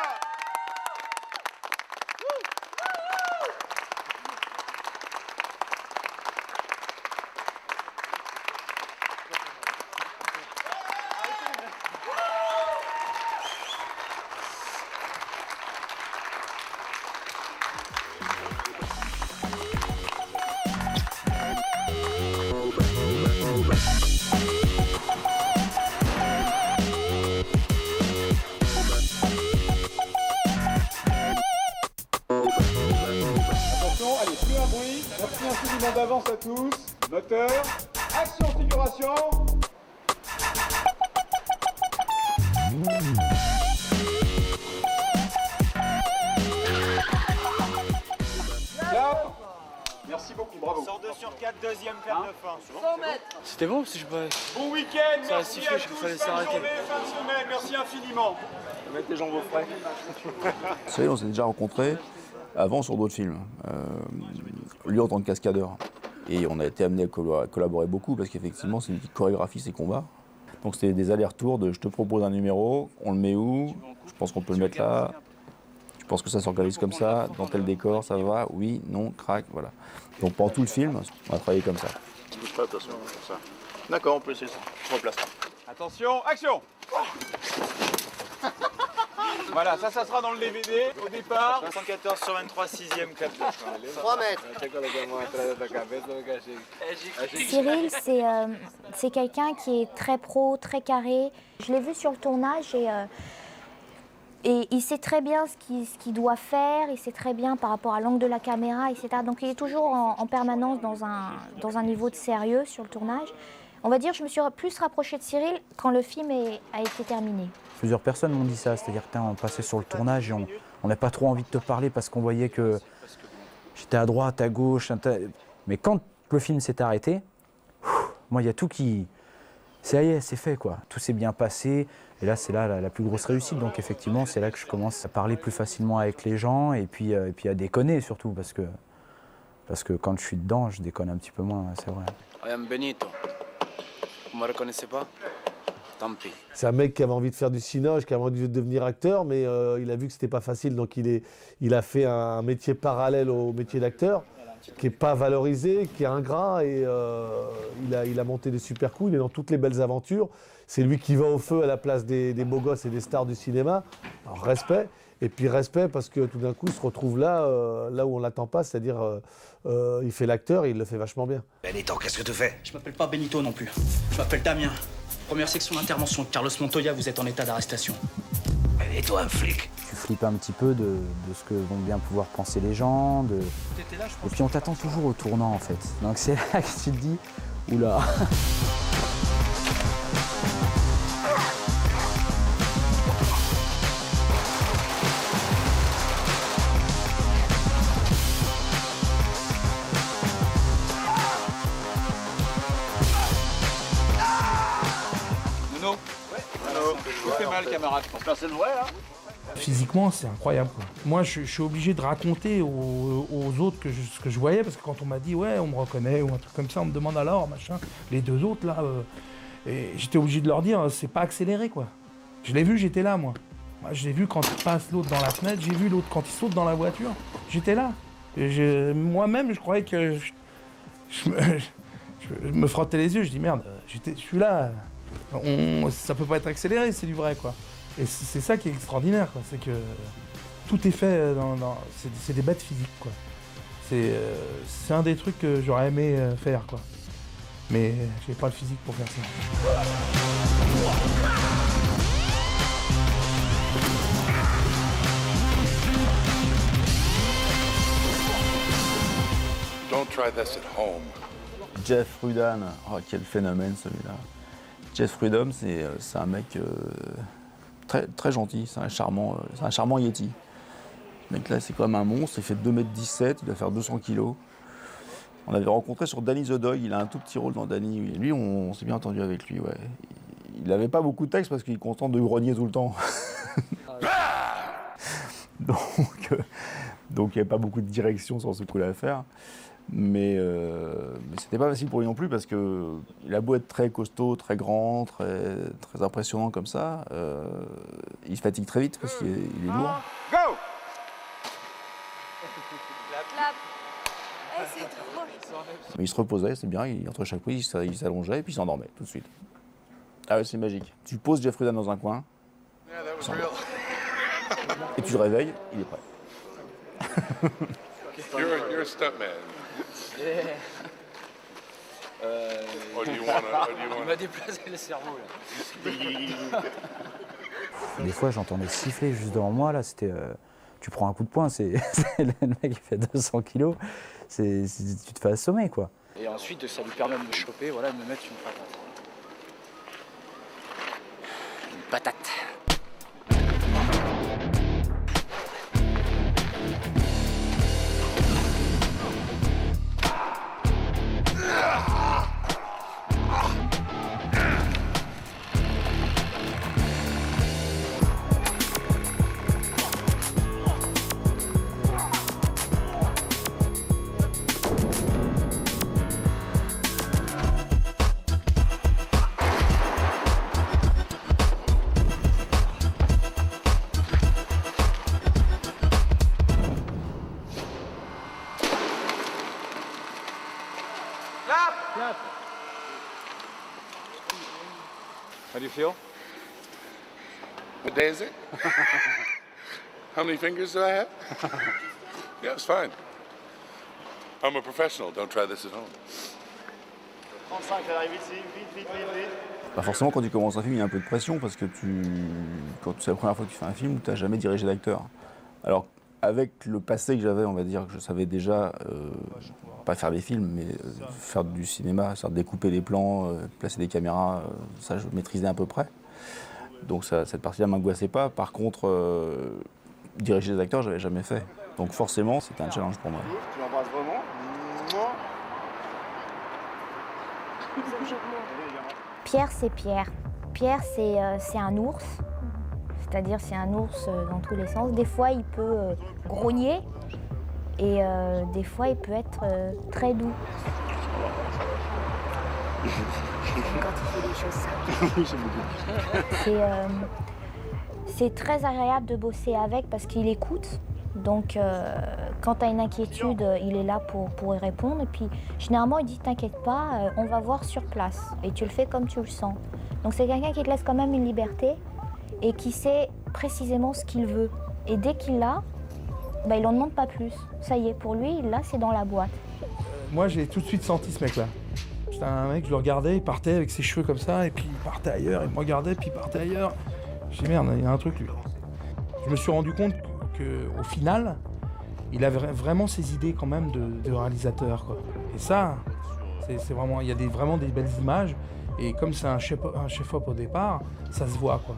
Speaker 13: Allez, plus un bruit. Merci infiniment d'avance à tous. Moteur, action, figuration. Là. Merci beaucoup, bravo.
Speaker 14: Sort 2 sur 4, deuxième clap de fin.
Speaker 10: 100 mètres. C'était bon si je peux.
Speaker 13: Bon week-end,
Speaker 10: Ça a
Speaker 13: merci
Speaker 10: sifflé,
Speaker 13: à
Speaker 10: il
Speaker 13: tous,
Speaker 10: fallait
Speaker 13: fin de
Speaker 10: s'arrêter.
Speaker 13: journée, fin de semaine, merci infiniment.
Speaker 2: Mettre les jambes au frais.
Speaker 1: Vous savez, on s'est déjà rencontrés avant sur d'autres films. Lui en tant que cascadeur. Et on a été amené à collaborer beaucoup parce qu'effectivement, c'est lui qui chorégraphie ses combats. Donc c'était des allers-retours de je te propose un numéro, on le met où? Je pense qu'on peut le mettre là. Je pense que ça s'organise comme ça, dans tel décor, ça va, oui, non, crac, voilà. Donc pendant tout le film, on a travaillé comme ça.
Speaker 2: Je bouge pas, attention, comme ça. D'accord, on peut essayer ça. Je replace.
Speaker 13: Attention, action. Voilà, ça sera dans le DVD au départ.
Speaker 14: 74 sur 23, 6ème clap de fin.
Speaker 16: 3 mètres.
Speaker 5: Cyril, c'est quelqu'un qui est très pro, très carré. Je l'ai vu sur le tournage et il sait très bien ce qu'il doit faire, il sait très bien par rapport à l'angle de la caméra, etc. Donc il est toujours en permanence dans un niveau de sérieux sur le tournage. On va dire que je me suis plus rapprochée de Cyril quand le film a été terminé.
Speaker 6: Plusieurs personnes m'ont dit ça, c'est-à-dire qu'on passait sur le tournage et on n'a pas trop envie de te parler parce qu'on voyait que j'étais à droite, à gauche. Mais quand le film s'est arrêté, moi il y a tout qui... Ça y est, c'est fait quoi. Tout s'est bien passé et là c'est la plus grosse réussite. Donc effectivement c'est là que je commence à parler plus facilement avec les gens et puis à déconner surtout parce que quand je suis dedans, je déconne un petit peu moins, c'est vrai.
Speaker 3: I am Benito. Vous me reconnaissez pas? Tant pis.
Speaker 4: C'est un mec qui avait envie de faire du cinoche, qui avait envie de devenir acteur, mais il a vu que c'était pas facile, donc il a fait un métier parallèle au métier d'acteur, qui n'est pas valorisé, qui est ingrat, et il a monté des super coups, il est dans toutes les belles aventures. C'est lui qui va au feu à la place des beaux gosses et des stars du cinéma. Alors respect, et puis respect parce que tout d'un coup il se retrouve là où on l'attend pas, c'est-à-dire il fait l'acteur et il le fait vachement bien.
Speaker 16: Benito, qu'est-ce que tu fais?
Speaker 17: Je m'appelle pas Benito non plus. Je m'appelle Damien. Première section d'intervention. Carlos Montoya, vous êtes en état d'arrestation.
Speaker 16: Benito, un flic.
Speaker 6: Tu flippes un petit peu de ce que vont bien pouvoir penser les gens. Et puis on t'attend toujours au tournant en fait. Donc c'est là que tu te dis, oula.
Speaker 13: Je vous fais mal, camarade.
Speaker 2: C'est le vrai, là.
Speaker 8: Physiquement, c'est incroyable, quoi. Moi, je suis obligé de raconter aux autres ce que je voyais, parce que quand on m'a dit, ouais, on me reconnaît, ou un truc comme ça, on me demande alors, machin, les deux autres, là, et j'étais obligé de leur dire, c'est pas accéléré, quoi. Je l'ai vu, j'étais là, moi. Moi, je l'ai vu quand il passe l'autre dans la fenêtre, j'ai vu l'autre quand il saute dans la voiture, j'étais là. Moi-même, je croyais que je me frottais les yeux, je dis, merde, je suis là. Ça peut pas être accéléré, c'est du vrai, quoi. Et c'est ça qui est extraordinaire, quoi. C'est que tout est fait c'est des bêtes physiques, quoi. C'est un des trucs que j'aurais aimé faire, quoi. Mais j'ai pas le physique pour faire ça.
Speaker 18: Don't try this at home.
Speaker 1: Jeff Rudan, oh, quel phénomène celui-là. Jeff Rudan, c'est un mec très, très gentil, c'est un charmant Yeti. Ce mec-là, c'est quand même un monstre, il fait 2,17 m, il doit faire 200 kg. On l'avait rencontré sur Danny the Dog, il a un tout petit rôle dans Danny. Lui, on s'est bien entendu avec lui, ouais. Il n'avait pas beaucoup de texte parce qu'il est content de grogner tout le temps. Donc, Donc il n'y avait pas beaucoup de direction sur ce coup-là à faire. Mais c'était pas facile pour lui non plus parce qu'il a beau être très costaud, très grand, très impressionnant comme ça, il se fatigue très vite parce qu'il est lourd.
Speaker 13: Go!
Speaker 19: Clap. Eh, c'est drôle.
Speaker 1: Mais il se reposait, c'est bien, entre chaque prise, il s'allongeait et puis il s'endormait tout de suite. Ah ouais, c'est magique. Tu poses Jeffrey Dahmer dans un coin, il s'endort. Et tu le réveilles, il est prêt.
Speaker 18: You're a stuntman.
Speaker 3: Yeah.
Speaker 18: Or do you wanna-
Speaker 3: Il m'a déplacé le cerveau là.
Speaker 6: Des fois, j'entendais siffler juste devant moi. Là, c'était. Tu prends un coup de poing, c'est le mec qui fait 200 kilos. Tu te fais assommer, quoi.
Speaker 3: Et ensuite, ça lui permet de me choper, voilà, de me mettre une patate. Une patate.
Speaker 13: Clap. How do you feel?
Speaker 18: What day is it? How many fingers do I have? Yeah, it's fine. I'm a professional. Don't try this at home.
Speaker 2: 35, ça arrive ici, vite.
Speaker 1: Bah forcément, quand tu commences un film, il y a un peu de pression parce que quand c'est la première fois que tu fais un film, tu n'as jamais dirigé d'acteur. Alors, avec le passé que j'avais, on va dire que je savais déjà, pas faire des films, mais faire du cinéma, c'est-à-dire découper des plans, placer des caméras, ça je maîtrisais à peu près. Donc cette partie-là ne m'angoissait pas. Par contre, diriger des acteurs, je n'avais jamais fait. Donc forcément, c'était un challenge pour moi.
Speaker 2: Tu l'embrasses vraiment?
Speaker 5: Pierre, c'est Pierre. Pierre, c'est un ours. C'est-à-dire, c'est un ours dans tous les sens. Des fois, il peut grogner et des fois, il peut être très doux. Quand il fait des choses simples. C'est très agréable de bosser avec parce qu'il écoute. Donc, quand tu as une inquiétude, il est là pour y répondre. Et puis, généralement, il dit « T'inquiète pas, on va voir sur place. » Et tu le fais comme tu le sens. Donc, c'est quelqu'un qui te laisse quand même une liberté et qui sait précisément ce qu'il veut. Et dès qu'il l'a, bah, il n'en demande pas plus. Ça y est, pour lui, là, c'est dans la boîte.
Speaker 8: Moi, j'ai tout de suite senti ce mec-là. C'était un mec, je le regardais, il partait avec ses cheveux comme ça, et puis il partait ailleurs, il me regardait, puis il partait ailleurs. J'ai dit merde, il y a un truc, lui. Je me suis rendu compte qu'au final, il avait vraiment ses idées quand même de réalisateur, quoi. Et ça, c'est vraiment, il y a vraiment des belles images, et comme c'est un chef-op au départ, ça se voit, quoi.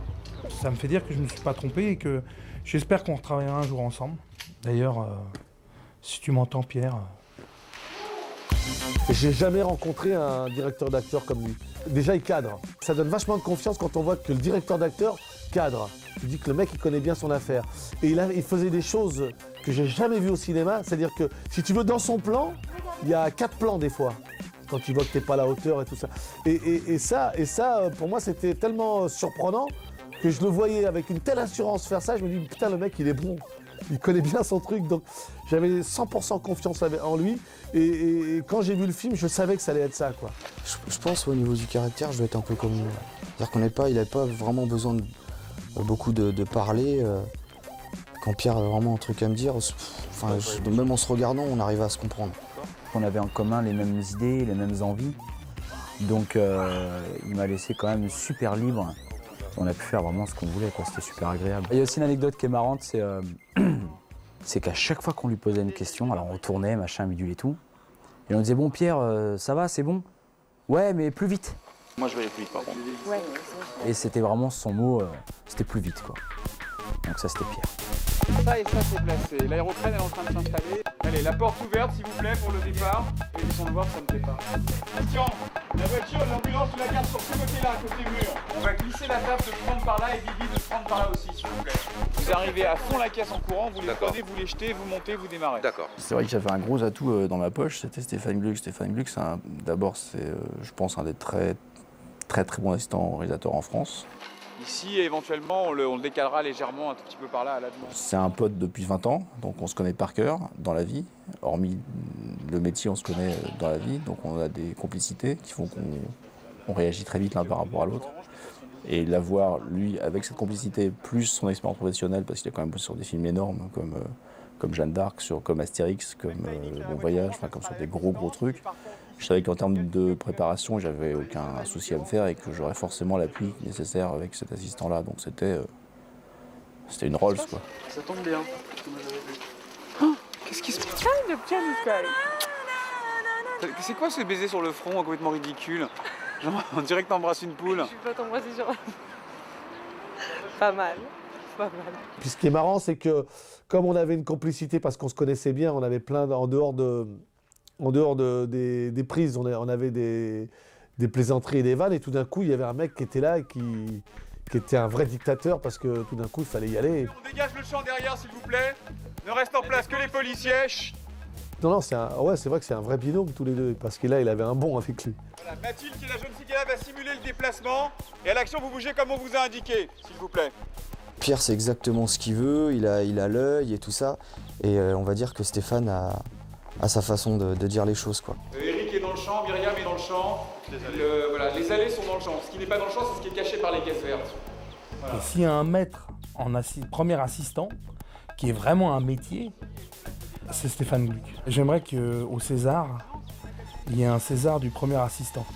Speaker 8: Ça me fait dire que je ne me suis pas trompé et que j'espère qu'on retravaillera un jour ensemble. D'ailleurs, si tu m'entends, Pierre...
Speaker 4: J'ai jamais rencontré un directeur d'acteur comme lui. Déjà, il cadre. Ça donne vachement de confiance quand on voit que le directeur d'acteur cadre. Tu dis que le mec, il connaît bien son affaire. Et il faisait des choses que j'ai jamais vues au cinéma. C'est-à-dire que, si tu veux, dans son plan, il y a 4 plans des fois. Quand tu vois que t'es pas à la hauteur et tout ça. Et ça, pour moi, c'était tellement surprenant que je le voyais avec une telle assurance faire ça. Je me dis, putain, le mec, il est bon. Il connaît bien son truc, donc j'avais 100% confiance en lui. Et quand j'ai vu le film, je savais que ça allait être ça, quoi.
Speaker 7: Je pense au niveau du caractère, je dois être un peu comme lui. C'est-à-dire il n'avait pas vraiment besoin de beaucoup de parler. Quand Pierre avait vraiment un truc à me dire, même en se regardant, on arrivait à se comprendre.
Speaker 6: On avait en commun les mêmes idées, les mêmes envies. Donc il m'a laissé quand même super libre. On a pu faire vraiment ce qu'on voulait, quoi. C'était super agréable. Il y a aussi une anecdote qui est marrante, c'est qu'à chaque fois qu'on lui posait une question, alors on tournait, machin, bidule et tout, et on disait « Bon Pierre, ça va, c'est bon ?»« Ouais, mais plus vite. »
Speaker 2: Moi je vais aller plus vite par contre.
Speaker 5: Ouais.
Speaker 6: Et c'était vraiment son mot, c'était plus vite, quoi. Donc ça, c'était Pierre.
Speaker 13: Ça et ça c'est placé. L'aérotrain est en train de s'installer. Allez, la porte ouverte s'il vous plaît pour le départ. Et laissons le voir, ça me plaît pas. Christian, la voiture, l'ambulance, tu la gardes sur ce côté-là, côté mur. On va glisser la table de prendre par là et Bibi de prendre par là aussi, s'il vous plaît. Vous arrivez à fond la caisse en courant, vous les prenez, vous les jetez, vous montez, vous démarrez.
Speaker 1: D'accord. C'est vrai que j'avais un gros atout dans ma poche, c'était Stéphane Gluck. Stéphane Gluck, d'abord, c'est, je pense, un des très bons assistants réalisateurs en France.
Speaker 13: Ici, éventuellement, on le décalera légèrement un tout petit peu par là à la demande.
Speaker 1: C'est un pote depuis 20 ans, donc on se connaît par cœur dans la vie. Hormis le métier, on se connaît dans la vie, donc on a des complicités qui font qu'on réagit très vite l'un par rapport à l'autre. Et l'avoir, lui, avec cette complicité, plus son expérience professionnelle, parce qu'il a quand même bossé sur des films énormes, comme Jeanne d'Arc, comme Astérix, comme Bon Voyage, enfin comme sur des gros trucs. Je savais qu'en termes de préparation, j'avais aucun souci à me faire et que j'aurais forcément l'appui nécessaire avec cet assistant-là. Donc c'était une Rolls, quoi.
Speaker 13: Ça tombe bien. Oh, qu'est-ce qui se passe? C'est quoi ce baiser sur le front complètement ridicule? Genre, on dirait que t'embrasses une poule.
Speaker 19: Je vais pas t'embrasser sur... Pas mal. Pas mal.
Speaker 4: Puis ce qui est marrant, c'est que comme on avait une complicité parce qu'on se connaissait bien, on avait plein en dehors des prises, on avait des plaisanteries et des vannes, et tout d'un coup, il y avait un mec qui était là et qui était un vrai dictateur parce que tout d'un coup, il fallait y aller.
Speaker 13: On dégage le champ derrière, s'il vous plaît. Ne reste en place que les policiers. Chut.
Speaker 4: Non, c'est vrai que c'est un vrai binôme tous les deux, parce que là, il avait un bon avec lui.
Speaker 13: Voilà, Mathilde, qui est la jeune fille qui est là, va simuler le déplacement. Et à l'action, vous bougez comme on vous a indiqué, s'il vous plaît.
Speaker 7: Pierre, c'est exactement ce qu'il veut, il a l'œil et tout ça. Et on va dire que Stéphane a sa façon de dire les choses, quoi.
Speaker 13: Eric est dans le champ, Myriam est dans le champ. Voilà, les allées sont dans le champ. Ce qui n'est pas dans le champ, c'est ce qui est caché par les caisses vertes. Voilà.
Speaker 8: Et s'il y a un maître en premier assistant, qui est vraiment un métier, c'est Stéphane Gluck. J'aimerais qu'au César, il y ait un César du premier assistant.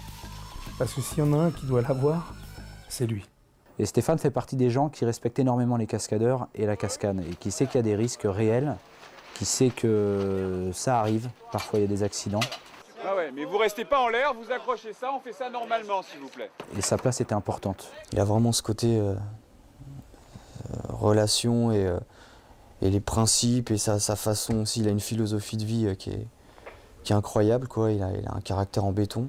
Speaker 8: Parce que s'il y en a un qui doit l'avoir, c'est lui.
Speaker 6: Et Stéphane fait partie des gens qui respectent énormément les cascadeurs et la cascade, et qui sait qu'il y a des risques réels, qui sait que ça arrive, parfois il y a des accidents.
Speaker 13: Ah ouais, mais vous restez pas en l'air, vous accrochez ça, on fait ça normalement, s'il vous plaît.
Speaker 6: Et sa place était importante.
Speaker 7: Il a vraiment ce côté relation et les principes et sa façon aussi. Il a une philosophie de vie qui est incroyable, quoi. Il a un caractère en béton.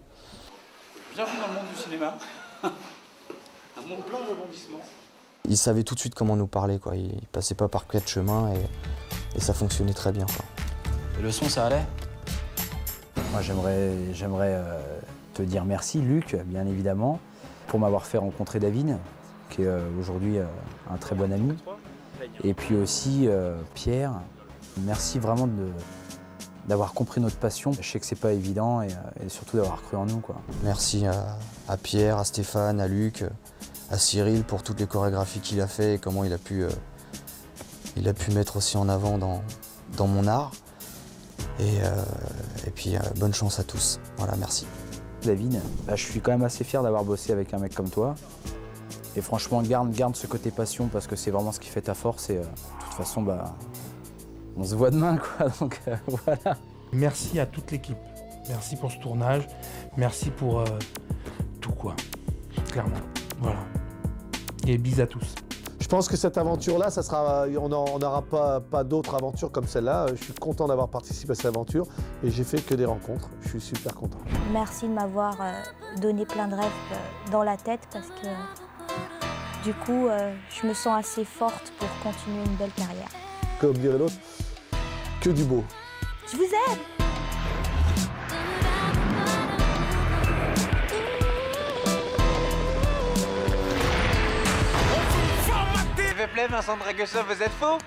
Speaker 13: Bienvenue dans le monde du cinéma. Un monde plein de rebondissements.
Speaker 7: Il savait tout de suite comment nous parler, quoi. Il passait pas par quatre chemins et ça fonctionnait très bien, quoi.
Speaker 17: Et le son, ça allait?
Speaker 6: Moi, j'aimerais te dire merci, Luc, bien évidemment, pour m'avoir fait rencontrer David, qui est aujourd'hui un très bon ami. Et puis aussi Pierre, merci vraiment d'avoir compris notre passion. Je sais que c'est pas évident et surtout d'avoir cru en nous, quoi.
Speaker 7: Merci à Pierre, à Stéphane, à Luc, à Cyril pour toutes les chorégraphies qu'il a fait et comment il a pu mettre aussi en avant dans mon art. Et puis bonne chance à tous. Voilà, merci.
Speaker 6: David, je suis quand même assez fier d'avoir bossé avec un mec comme toi. Et franchement, garde ce côté passion parce que c'est vraiment ce qui fait ta force. Et de toute façon, on se voit demain, quoi. Donc voilà.
Speaker 8: Merci à toute l'équipe. Merci pour ce tournage. Merci pour tout, quoi. Clairement. Voilà. Et bis à tous.
Speaker 4: Je pense que cette aventure-là, on n'aura pas d'autres aventures comme celle-là. Je suis content d'avoir participé à cette aventure et j'ai fait que des rencontres. Je suis super content.
Speaker 5: Merci de m'avoir donné plein de rêves dans la tête parce que du coup, je me sens assez forte pour continuer une belle carrière.
Speaker 4: Comme dirait l'autre, que du beau.
Speaker 5: Je vous aime!
Speaker 14: S'il vous plaît, Vincent Draguesson, vous êtes faux?